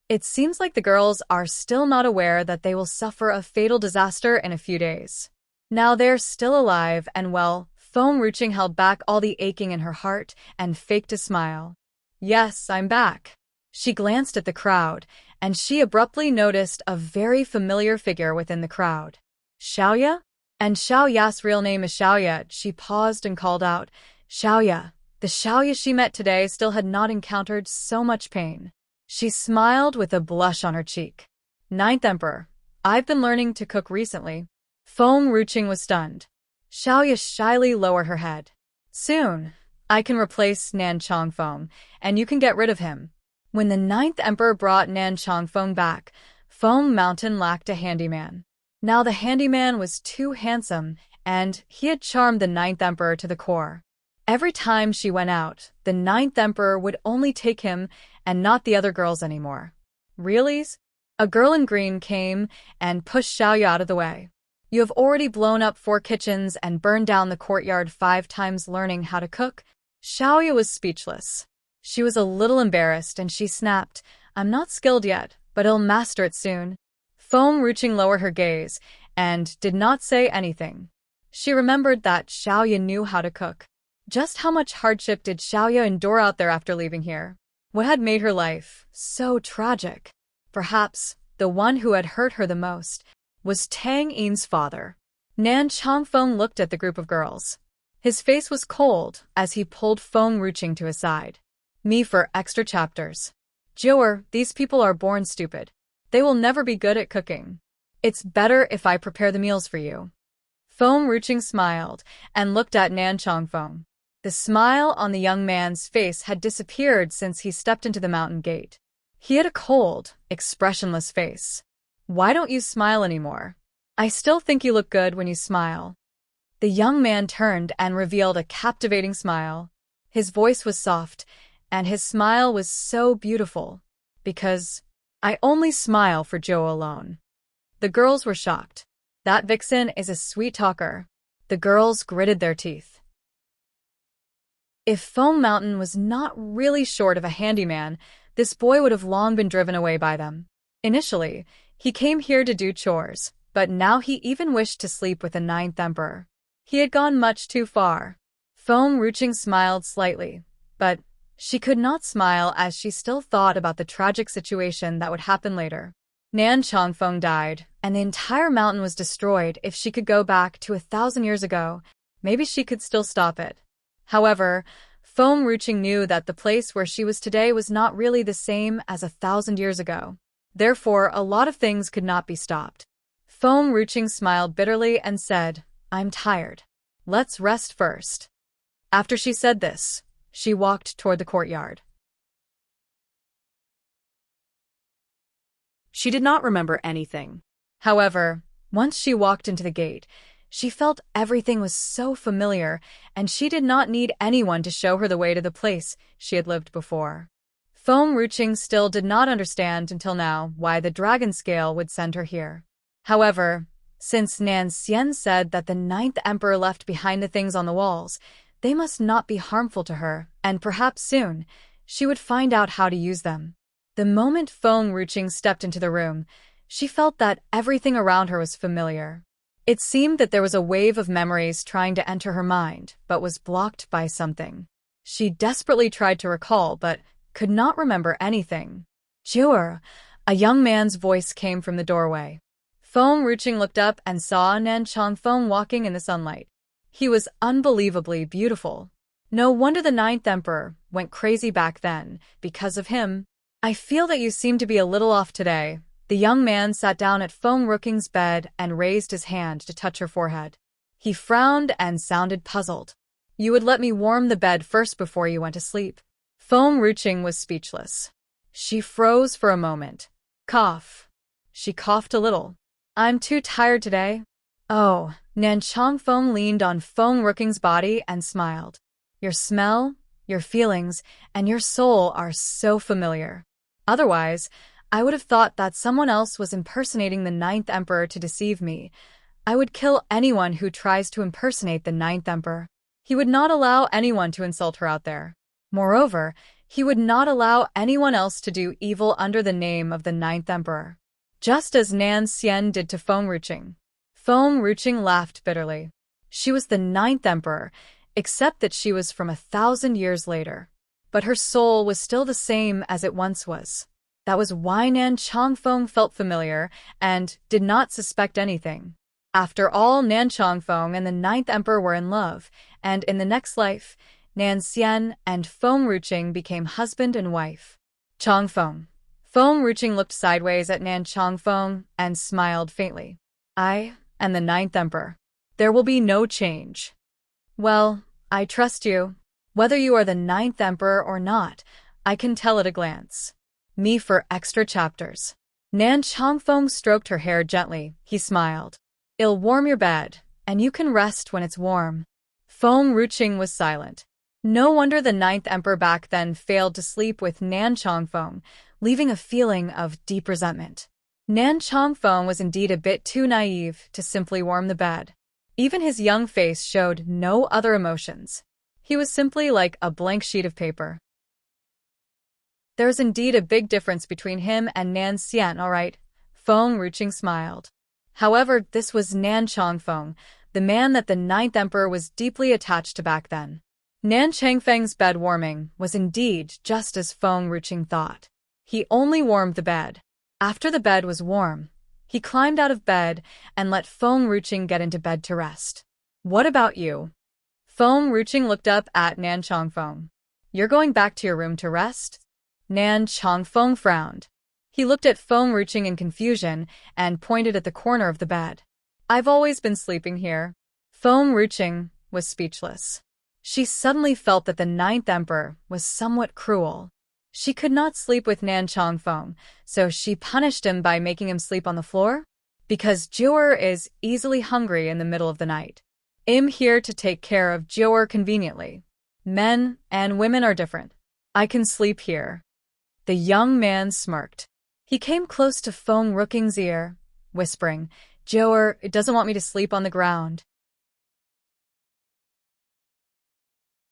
It seems like the girls are still not aware that they will suffer a fatal disaster in a few days. Now they're still alive and well. Feng-ruching held back all the aching in her heart and faked a smile. "Yes, I'm back." She glanced at the crowd, and she abruptly noticed a very familiar figure within the crowd. "Xiaoya?" And Xiaoya's real name is Xiaoya. She paused and called out, "Xiaoya." The Xiaoya she met today still had not encountered so much pain. She smiled with a blush on her cheek. "Ninth Emperor, I've been learning to cook recently." Feng-ruching was stunned. Xiaoya shyly lowered her head. "Soon, I can replace Nan Changfeng, and you can get rid of him." When the Ninth Emperor brought Nan Changfeng back, Feng Mountain lacked a handyman. Now the handyman was too handsome, and he had charmed the Ninth Emperor to the core. Every time she went out, the Ninth Emperor would only take him and not the other girls anymore. "Really?" A girl in green came and pushed Xiaoya out of the way. "You have already blown up 4 kitchens and burned down the courtyard 5 times learning how to cook?" Xiaoya was speechless. She was a little embarrassed and she snapped, "I'm not skilled yet, but I'll master it soon." Feng-ruching lowered her gaze, and did not say anything. She remembered that Xiaoya knew how to cook. Just how much hardship did Xiaoya endure out there after leaving here? What had made her life so tragic? Perhaps the one who had hurt her the most was Tang Yin's father. Nan Chongfeng looked at the group of girls. His face was cold as he pulled Feng Ruqing to his side. Me for extra chapters. Joer, these people are born stupid. They will never be good at cooking. It's better if I prepare the meals for you. Feng Ruqing smiled and looked at Nan Chongfeng. The smile on the young man's face had disappeared since he stepped into the mountain gate. He had a cold, expressionless face. Why don't you smile anymore? I still think you look good when you smile. The young man turned and revealed a captivating smile. His voice was soft, and his smile was so beautiful. Because I only smile for Joe alone. The girls were shocked. That vixen is a sweet talker. The girls gritted their teeth. If Foam Mountain was not really short of a handyman, this boy would have long been driven away by them. Initially, he came here to do chores, but now he even wished to sleep with the 9th Emperor. He had gone much too far. Feng Ruqing smiled slightly, but she could not smile as she still thought about the tragic situation that would happen later. Nan Chongfeng died, and the entire mountain was destroyed. If she could go back to 1,000 years ago, maybe she could still stop it. However, Feng Ruqing knew that the place where she was today was not really the same as 1,000 years ago. Therefore, a lot of things could not be stopped. Feng Ruqing smiled bitterly and said, I'm tired. Let's rest first. After she said this, she walked toward the courtyard. She did not remember anything. However, once she walked into the gate, she felt everything was so familiar, and she did not need anyone to show her the way to the place she had lived before. Feng Ruqing still did not understand until now why the dragon scale would send her here. However, since Nan Xian said that the 9th Emperor left behind the things on the walls, they must not be harmful to her, and perhaps soon, she would find out how to use them. The moment Feng Ruqing stepped into the room, she felt that everything around her was familiar. It seemed that there was a wave of memories trying to enter her mind, but was blocked by something. She desperately tried to recall, but could not remember anything. Joer, a young man's voice came from the doorway. Feng Ruqing looked up and saw Nan Chongfeng walking in the sunlight. He was unbelievably beautiful. No wonder the 9th Emperor went crazy back then, because of him. I feel that you seem to be a little off today. The young man sat down at Feng Ruqing's bed and raised his hand to touch her forehead. He frowned and sounded puzzled. You would let me warm the bed first before you went to sleep. Feng Ruqing was speechless. She froze for a moment. Cough. She coughed a little. I'm too tired today. Oh, Nan Chongfeng leaned on Feng Ruqing's body and smiled. Your smell, your feelings, and your soul are so familiar. Otherwise, I would have thought that someone else was impersonating the 9th Emperor to deceive me. I would kill anyone who tries to impersonate the 9th Emperor. He would not allow anyone to insult her out there. Moreover, he would not allow anyone else to do evil under the name of the 9th Emperor. Just as Nan Xian did to Feng Ruqing. Feng Ruqing laughed bitterly. She was the 9th Emperor, except that she was from 1,000 years later. But her soul was still the same as it once was. That was why Nan Chongfeng felt familiar and did not suspect anything. After all, Nan Chongfeng and the 9th Emperor were in love, and in the next life, Nan Xian and Feng Ruqing became husband and wife. Chongfeng. Feng Ruqing looked sideways at Nan Chongfeng and smiled faintly. I am the 9th Emperor. There will be no change. Well, I trust you. Whether you are the 9th Emperor or not, I can tell at a glance. Me for extra chapters. Nan Chongfeng stroked her hair gently. He smiled. It'll warm your bed, and you can rest when it's warm. Feng Ruqing was silent. No wonder the 9th Emperor back then failed to sleep with Nan Chongfeng, leaving a feeling of deep resentment. Nan Chongfeng was indeed a bit too naive to simply warm the bed. Even his young face showed no other emotions. He was simply like a blank sheet of paper. There is indeed a big difference between him and Nan Xian, all right? Feng Ruqing smiled. However, this was Nan Changfeng, the man that the Ninth Emperor was deeply attached to back then. Nan Changfeng's bed warming was indeed just as Feng Ruqing thought. He only warmed the bed. After the bed was warm, he climbed out of bed and let Feng Ruqing get into bed to rest. What about you? Feng Ruqing looked up at Nan Changfeng. You're going back to your room to rest? Nan Changfeng frowned. He looked at Feng Ruqing in confusion and pointed at the corner of the bed. I've always been sleeping here. Feng Ruqing was speechless. She suddenly felt that the Ninth Emperor was somewhat cruel. She could not sleep with Nan Changfeng, so she punished him by making him sleep on the floor? Because Jiu'er is easily hungry in the middle of the night. I'm here to take care of Jiu'er conveniently. Men and women are different. I can sleep here. The young man smirked. He came close to Feng Ruqing's ear, whispering, Jiu'er doesn't want me to sleep on the ground.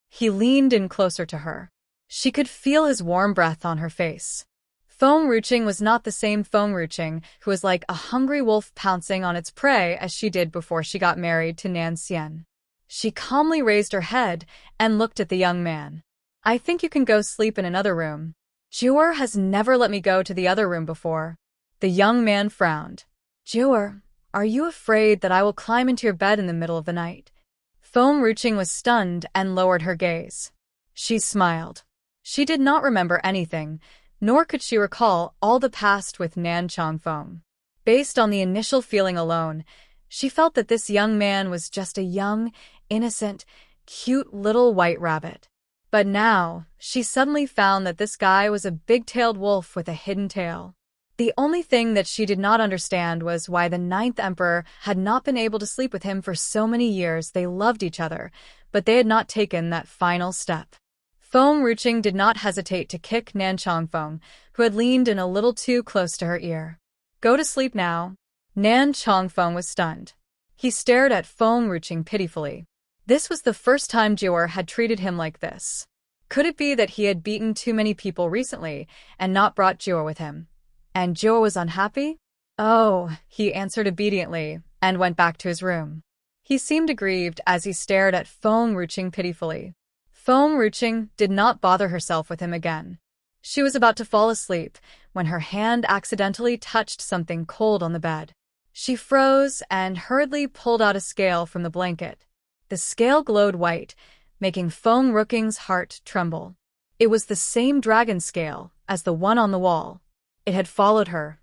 He leaned in closer to her. She could feel his warm breath on her face. Feng Ruqing was not the same Feng Ruqing who was like a hungry wolf pouncing on its prey as she did before she got married to Nan Xian. She calmly raised her head and looked at the young man. I think you can go sleep in another room. Jiu'er has never let me go to the other room before. The young man frowned. Jiu'er, are you afraid that I will climb into your bed in the middle of the night? Feng Ruqing was stunned and lowered her gaze. She smiled. She did not remember anything, nor could she recall all the past with Nan Changfeng. Based on the initial feeling alone, she felt that this young man was just a young, innocent, cute little white rabbit. But now, she suddenly found that this guy was a big-tailed wolf with a hidden tail. The only thing that she did not understand was why the Ninth Emperor had not been able to sleep with him for so many years. They loved each other, but they had not taken that final step. Feng Ruqing did not hesitate to kick Nan Changfeng, who had leaned in a little too close to her ear. Go to sleep now. Nan Changfeng was stunned. He stared at Feng Ruqing pitifully. This was the first time Jiu'er had treated him like this. Could it be that he had beaten too many people recently and not brought Jiu'er with him? And Jiu'er was unhappy? Oh, he answered obediently and went back to his room. He seemed aggrieved as he stared at Feng Ruqing pitifully. Feng Ruqing did not bother herself with him again. She was about to fall asleep when her hand accidentally touched something cold on the bed. She froze and hurriedly pulled out a scale from the blanket. The scale glowed white, making Feng Ruqing's heart tremble. It was the same dragon scale as the one on the wall. It had followed her,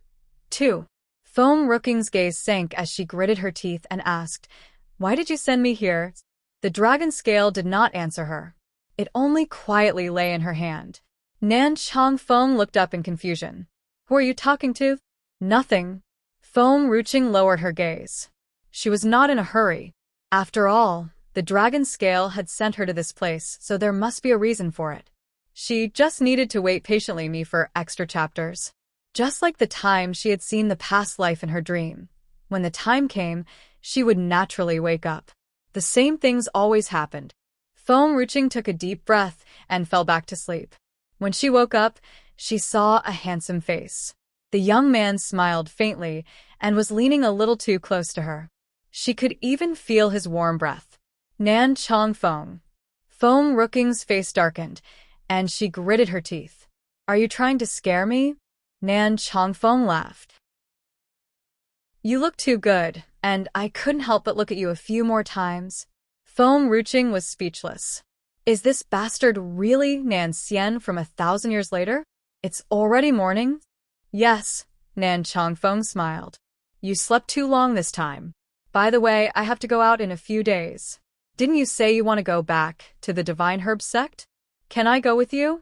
too. Feng Ruqing's gaze sank as she gritted her teeth and asked, Why did you send me here? The dragon scale did not answer her. It only quietly lay in her hand. Nan Changfeng looked up in confusion. Who are you talking to? Nothing. Feng Ruqing lowered her gaze. She was not in a hurry. After all, the dragon scale had sent her to this place, so there must be a reason for it. She just needed to wait patiently for extra chapters. Just like the time she had seen the past life in her dream. When the time came, she would naturally wake up. The same things always happened. Feng Ruqing took a deep breath and fell back to sleep. When she woke up, she saw a handsome face. The young man smiled faintly and was leaning a little too close to her. She could even feel his warm breath. Nan Changfeng. Feng Ruqing's face darkened, and she gritted her teeth. Are you trying to scare me? Nan Changfeng laughed. You look too good, and I couldn't help but look at you a few more times. Feng Ruqing was speechless. Is this bastard really Nan Xian from 1,000 years later? It's already morning? Yes, Nan Changfeng smiled. You slept too long this time. By the way, I have to go out in a few days. Didn't you say you want to go back to the Divine Herb Sect? Can I go with you?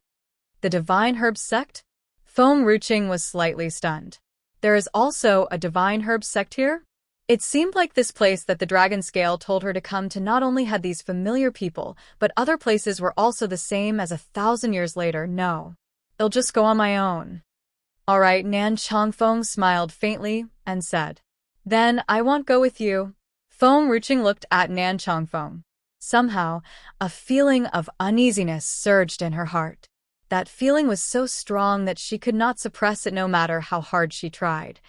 The Divine Herb Sect? Feng Ruqing was slightly stunned. There is also a Divine Herb Sect here? It seemed like this place that the Dragon Scale told her to come to not only had these familiar people, but other places were also the same as 1,000 years later. No. I'll just go on my own. All right, Nan Changfeng smiled faintly and said. Then I won't go with you. Feng Ruqing looked at Nan Changfeng. Somehow, a feeling of uneasiness surged in her heart. That feeling was so strong that she could not suppress it no matter how hard she tried.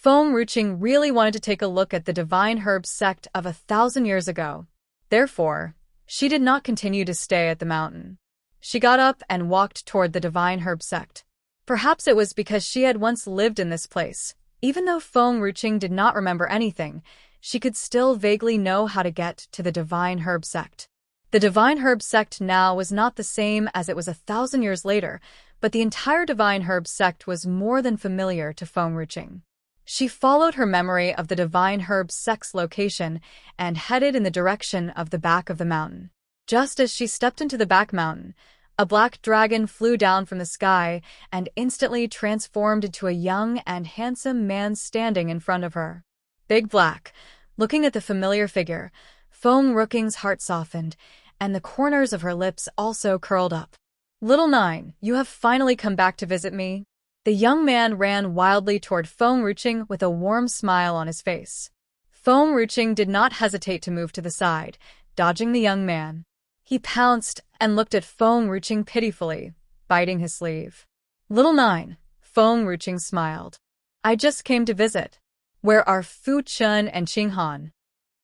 Feng Ruching really wanted to take a look at the divine herb sect of 1,000 years ago. Therefore, she did not continue to stay at the mountain. She got up and walked toward the divine herb sect. Perhaps it was because she had once lived in this place. Even though Feng Ruching did not remember anything, she could still vaguely know how to get to the divine herb sect. The divine herb sect now was not the same as it was 1,000 years later, but the entire divine herb sect was more than familiar to Feng Ruching. She followed her memory of the divine herb sect's location and headed in the direction of the back of the mountain. Just as she stepped into the back mountain, a black dragon flew down from the sky and instantly transformed into a young and handsome man standing in front of her. Big Black. Looking at the familiar figure, Feng Ruching's heart softened, and the corners of her lips also curled up. "Little Nine, you have finally come back to visit me." The young man ran wildly toward Feng Ruching with a warm smile on his face. Feng Ruching did not hesitate to move to the side, dodging the young man. He pounced and looked at Feng Ruching pitifully, biting his sleeve. "Little Nine," Feng Ruching smiled. "I just came to visit. Where are Fu Chun and Qing Han?"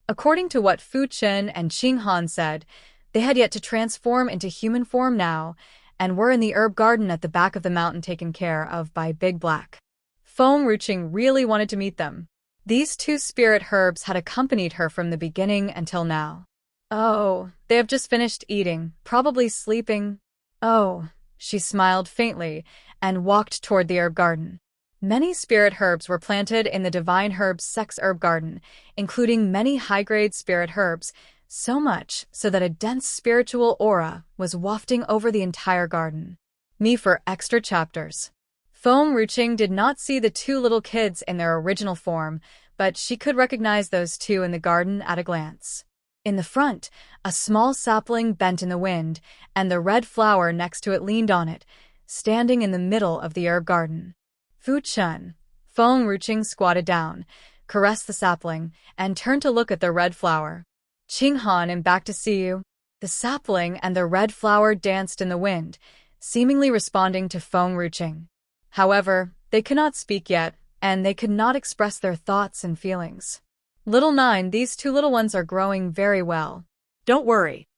According to what Fu Chun and Qing Han said, they had yet to transform into human form now, and were in the herb garden at the back of the mountain taken care of by Big Black. Feng Ruching really wanted to meet them. These two spirit herbs had accompanied her from the beginning until now. "Oh, they have just finished eating, probably sleeping." "Oh," she smiled faintly and walked toward the herb garden. Many spirit herbs were planted in the divine herbs sect's herb garden, including many high-grade spirit herbs, so much so that a dense spiritual aura was wafting over the entire garden. Me for extra chapters. Feng Ruching did not see the two little kids in their original form, but she could recognize those two in the garden at a glance. In the front, a small sapling bent in the wind, and the red flower next to it leaned on it, standing in the middle of the herb garden. "Fu Chun." Feng Ruching squatted down, caressed the sapling, and turned to look at the red flower. "Qing Han, I'm back to see you." The sapling and the red flower danced in the wind, seemingly responding to Feng Ruching. However, they could not speak yet, and they could not express their thoughts and feelings. "Little Nine, these two little ones are growing very well. Don't worry."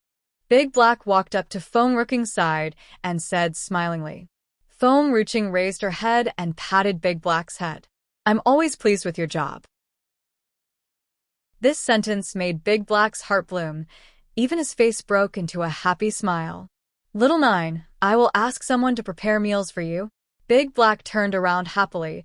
Big Black walked up to Feng Ruching's side and said smilingly. Feng Ruching raised her head and patted Big Black's head. "I'm always pleased with your job." This sentence made Big Black's heart bloom. Even his face broke into a happy smile. "Little Nine, I will ask someone to prepare meals for you." Big Black turned around happily,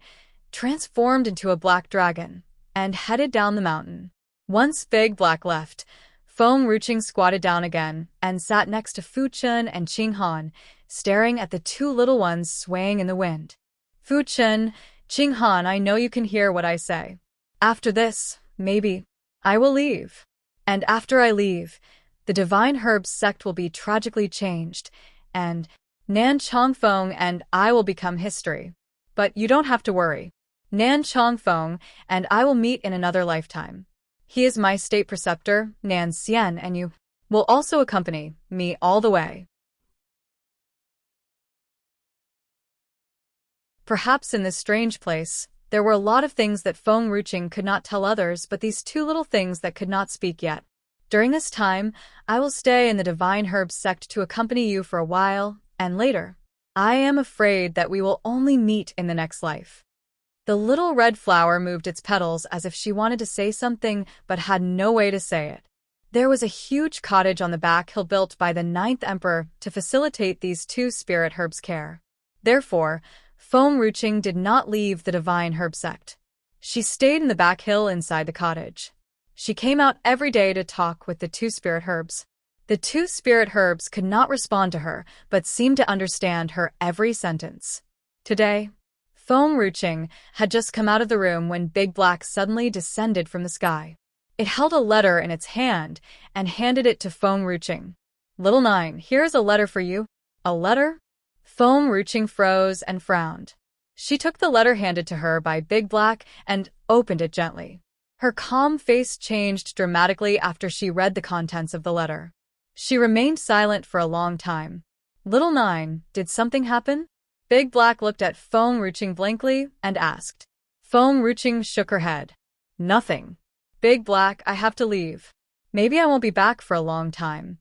transformed into a black dragon, and headed down the mountain. Once Big Black left, Feng Ruching squatted down again and sat next to Fu Chun and Qing Han, staring at the two little ones swaying in the wind. "Fu Chun, Qing Han, I know you can hear what I say. After this, maybe, I will leave. And after I leave, the divine herbs sect will be tragically changed, and Nan Chongfeng and I will become history. But you don't have to worry. Nan Chongfeng and I will meet in another lifetime. He is my state preceptor, Nan Xian, and you will also accompany me all the way." Perhaps in this strange place, there were a lot of things that Feng Ruching could not tell others but these two little things that could not speak yet. "During this time, I will stay in the divine herbs sect to accompany you for a while, and later, I am afraid that we will only meet in the next life." The little red flower moved its petals as if she wanted to say something but had no way to say it. There was a huge cottage on the back hill built by the 9th Emperor to facilitate these two spirit herbs' care. Therefore, Feng Ruching did not leave the divine herb sect. She stayed in the back hill inside the cottage. She came out every day to talk with the two spirit herbs. The two spirit herbs could not respond to her, but seemed to understand her every sentence. Today, Feng Ruching had just come out of the room when Big Black suddenly descended from the sky. It held a letter in its hand and handed it to Feng Ruching. "Little Nine, here is a letter for you." "A letter?" Feng Ruching froze and frowned. She took the letter handed to her by Big Black and opened it gently. Her calm face changed dramatically after she read the contents of the letter. She remained silent for a long time. "Little Nine, did something happen?" Big Black looked at Feng Ruching blankly and asked. Foam Ruching shook her head. Nothing. Big Black, I have to leave. Maybe I won't be back for a long time.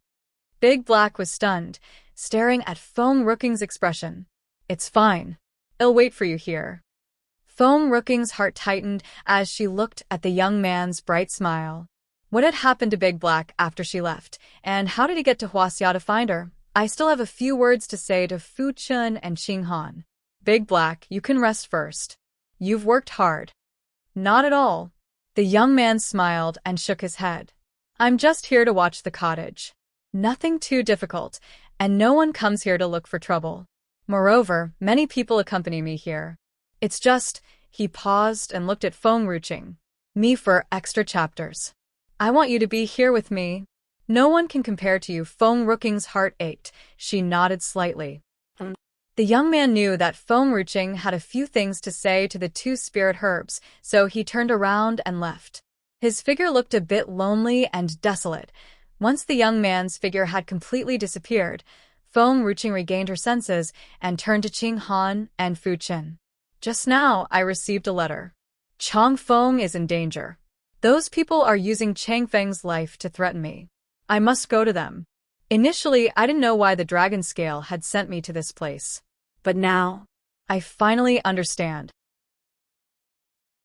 Big Black was stunned, staring at Foam Rooking's expression. It's fine. I'll wait for you here. Foam Rooking's heart tightened as she looked at the young man's bright smile. What had happened to Big Black after she left, and how did he get to Huaxia to find her? I still have a few words to say to Fu Chun and Qing Han. Big Black, you can rest first. You've worked hard. Not at all. The young man smiled and shook his head. I'm just here to watch the cottage. Nothing too difficult, and no one comes here to look for trouble. Moreover, many people accompany me here. It's just, he paused and looked at Foam Ruching. Me for extra chapters. I want you to be here with me. No one can compare to you. Foam Rooking's heart ached. She nodded slightly. The young man knew that Foam Ruching had a few things to say to the two spirit herbs, so he turned around and left. His figure looked a bit lonely and desolate. Once the young man's figure had completely disappeared, Foam Ruching regained her senses and turned to Qing Han and Fu Chen. Just now, I received a letter. Chang Feng is in danger. Those people are using Chang Feng's life to threaten me. I must go to them. Initially, I didn't know why the Dragon Scale had sent me to this place. But now, I finally understand.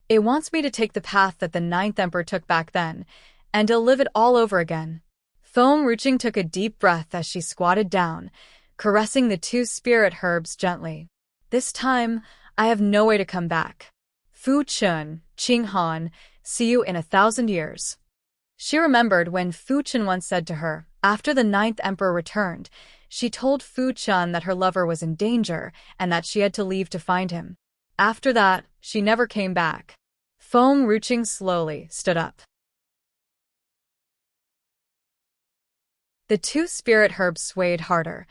It wants me to take the path that the Ninth Emperor took back then, and to live it all over again. Foam Ruching took a deep breath as she squatted down, caressing the two spirit herbs gently. This time, I have no way to come back. Fu Chun, Qing Han, see you in 1,000 years. She remembered when Fu Chun once said to her, after the Ninth Emperor returned, she told Fu Chun that her lover was in danger and that she had to leave to find him. After that, she never came back. Foam Ruching slowly stood up. The two spirit herbs swayed harder.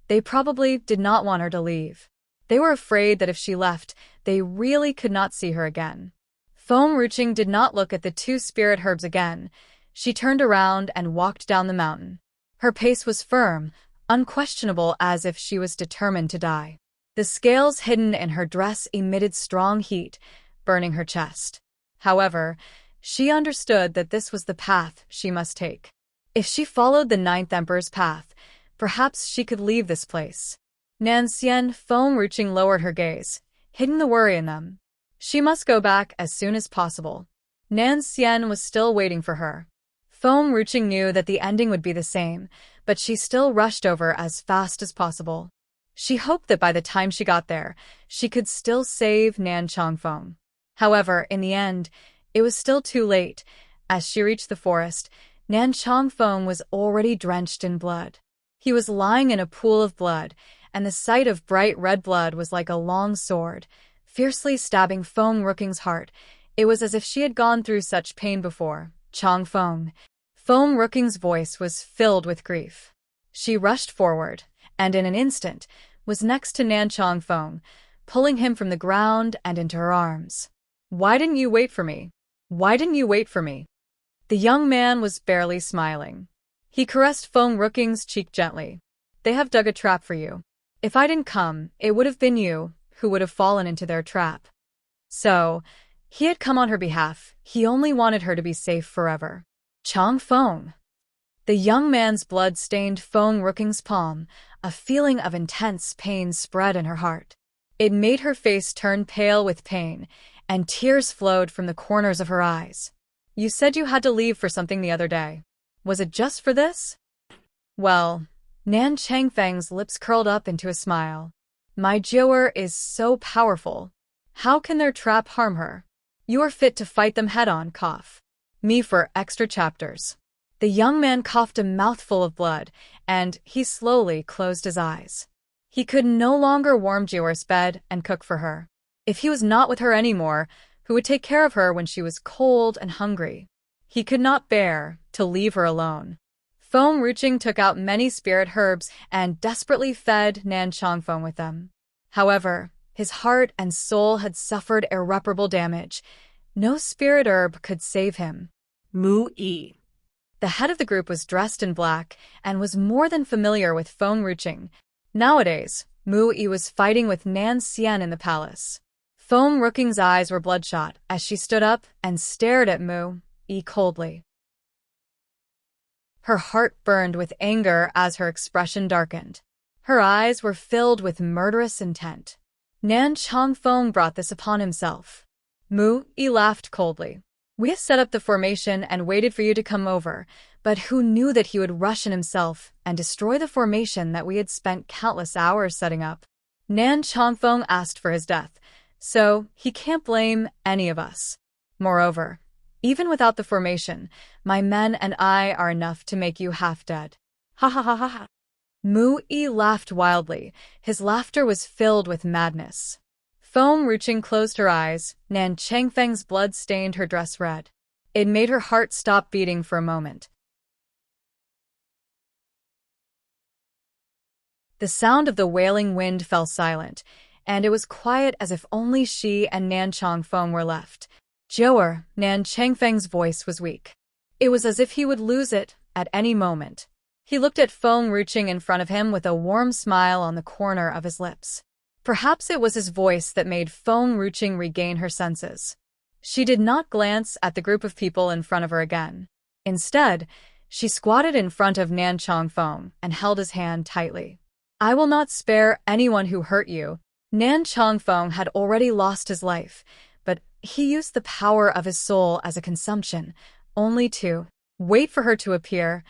They probably did not want her to leave. They were afraid that if she left, they really could not see her again. Foam Ruching did not look at the two spirit herbs again. She turned around and walked down the mountain. Her pace was firm, unquestionable, as if she was determined to die. The scales hidden in her dress emitted strong heat, burning her chest. However, she understood that this was the path she must take. If she followed the Ninth Emperor's path, perhaps she could leave this place. Nanxian, Foam Ruching lowered her gaze, hiding the worry in them. She must go back as soon as possible. Nanxian was still waiting for her. Foam Ruching knew that the ending would be the same, but she still rushed over as fast as possible. She hoped that by the time she got there, she could still save Nan Changfeng. However, in the end, it was still too late. As she reached the forest, Nan Changfeng was already drenched in blood. He was lying in a pool of blood, and the sight of bright red blood was like a long sword, fiercely stabbing Foam Rooking's heart. It was as if she had gone through such pain before. Changfeng. Foam Rooking's voice was filled with grief. She rushed forward, and in an instant, was next to Nan Changfeng, pulling him from the ground and into her arms. Why didn't you wait for me? Why didn't you wait for me? The young man was barely smiling. He caressed Foam Rooking's cheek gently. They have dug a trap for you. If I didn't come, it would have been you who would have fallen into their trap. So, he had come on her behalf. He only wanted her to be safe forever. Changfeng. The young man's blood stained Foam Rooking's palm. A feeling of intense pain spread in her heart. It made her face turn pale with pain, and tears flowed from the corners of her eyes. You said you had to leave for something the other day. Was it just for this? Well, Nan Changfeng's lips curled up into a smile. My Jiawer is so powerful. How can their trap harm her? You are fit to fight them head-on. Cough. Me for extra chapters. The young man coughed a mouthful of blood, and he slowly closed his eyes. He could no longer warm Jiawer's bed and cook for her. If he was not with her anymore, who would take care of her when she was cold and hungry? He could not bear to leave her alone. Foam Ruching took out many spirit herbs and desperately fed Nan Changfeng with them. However, his heart and soul had suffered irreparable damage. No spirit herb could save him. Mu Yi. The head of the group was dressed in black and was more than familiar with Foam Ruching. Nowadays, Mu Yi was fighting with Nan Xian in the palace. Foam Rooking's eyes were bloodshot as she stood up and stared at Mu E coldly. Her heart burned with anger as her expression darkened. Her eyes were filled with murderous intent. Nan Changfeng brought this upon himself. Mu E laughed coldly. We set up the formation and waited for you to come over, but who knew that he would rush in himself and destroy the formation that we had spent countless hours setting up? Nan Changfeng asked for his death, so he can't blame any of us. Moreover, even without the formation, my men and I are enough to make you half dead. Ha ha ha ha ha. Mu E laughed wildly. His laughter was filled with madness. Foam Ruching closed her eyes. Nan Changfeng's blood stained her dress red. It made her heart stop beating for a moment. The sound of the wailing wind fell silent, and it was quiet as if only she and Nan Changfeng were left. Joer, Nan Changfeng's voice was weak. It was as if he would lose it at any moment. He looked at Foam Ruching in front of him with a warm smile on the corner of his lips. Perhaps it was his voice that made Foam Ruching regain her senses. She did not glance at the group of people in front of her again. Instead, she squatted in front of Nan Changfeng and held his hand tightly. I will not spare anyone who hurt you. Nan Changfeng had already lost his life, but he used the power of his soul as a consumption, only to wait for her to appear,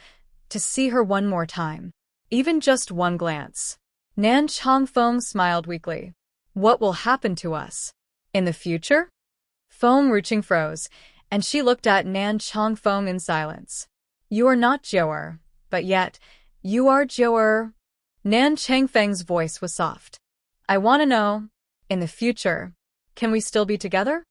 to see her one more time. Even just one glance. Nan Changfeng smiled weakly. What will happen to us? In the future? Foam Ruching froze, and she looked at Nan Changfeng in silence. You are not Joer, but yet, you are Joer. Nan Changfeng's voice was soft. I want to know, in the future, can we still be together?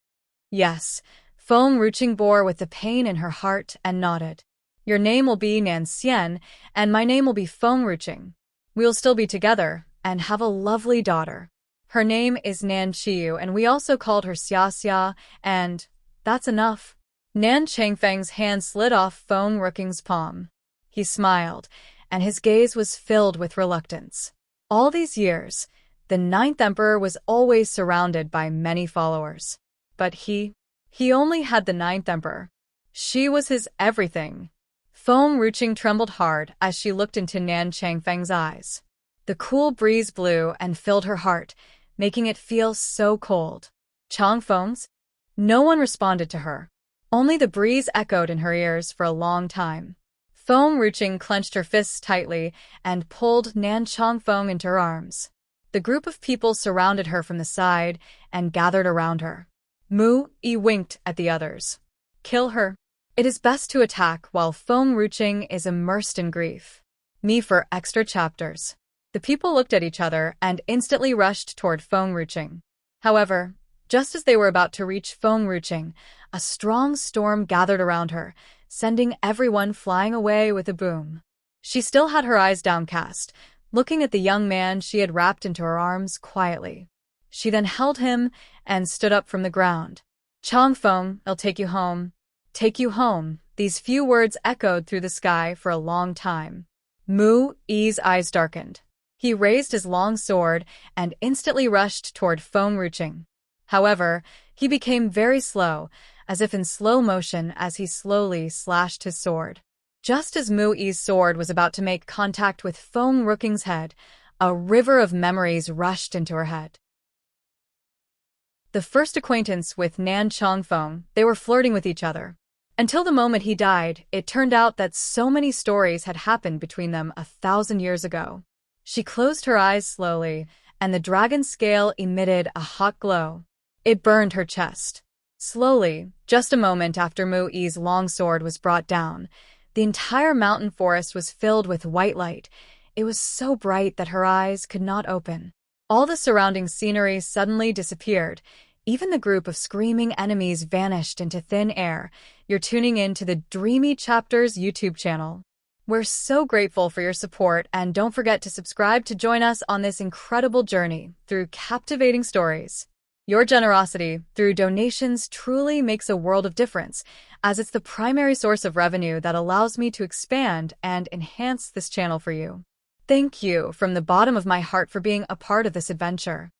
Yes, Foam Ruching bore with the pain in her heart and nodded. Your name will be Nan Xian, and my name will be Foam Ruching. We'll still be together and have a lovely daughter. Her name is Nan Chiu, and we also called her Xia Xia, and that's enough. Nan Changfeng's hand slid off Foam Rooking's palm. He smiled, and his gaze was filled with reluctance. All these years, the Ninth Emperor was always surrounded by many followers. But he only had the Ninth Emperor. She was his everything. Foam Ruching trembled hard as she looked into Nan Changfeng's eyes. The cool breeze blew and filled her heart, making it feel so cold. Changfeng's? No one responded to her. Only the breeze echoed in her ears for a long time. Foam Ruching clenched her fists tightly and pulled Nan Changfeng into her arms. The group of people surrounded her from the side and gathered around her. Mu E winked at the others. Kill her. It is best to attack while Foam Ruching is immersed in grief. Me for extra chapters. The people looked at each other and instantly rushed toward Foam Ruching. However, just as they were about to reach Foam Ruching, a strong storm gathered around her, sending everyone flying away with a boom. She still had her eyes downcast, looking at the young man she had wrapped into her arms quietly. She then held him and stood up from the ground. Changfeng, I'll take you home. Take you home. These few words echoed through the sky for a long time. Mu E's eyes darkened. He raised his long sword and instantly rushed toward Foam Ruching. However, he became very slow, as if in slow motion as he slowly slashed his sword. Just as Mu E's sword was about to make contact with Foam Rooking's head, a river of memories rushed into her head. The first acquaintance with Nan Changfeng, they were flirting with each other. Until the moment he died, it turned out that so many stories had happened between them 1,000 years ago. She closed her eyes slowly, and the dragon scale emitted a hot glow. It burned her chest. Slowly, just a moment after Mu E's long sword was brought down, the entire mountain forest was filled with white light. It was so bright that her eyes could not open. All the surrounding scenery suddenly disappeared. Even the group of screaming enemies vanished into thin air. You're tuning in to the Dreamy Chapters YouTube channel. We're so grateful for your support, and don't forget to subscribe to join us on this incredible journey through captivating stories. Your generosity through donations truly makes a world of difference, as it's the primary source of revenue that allows me to expand and enhance this channel for you. Thank you from the bottom of my heart for being a part of this adventure.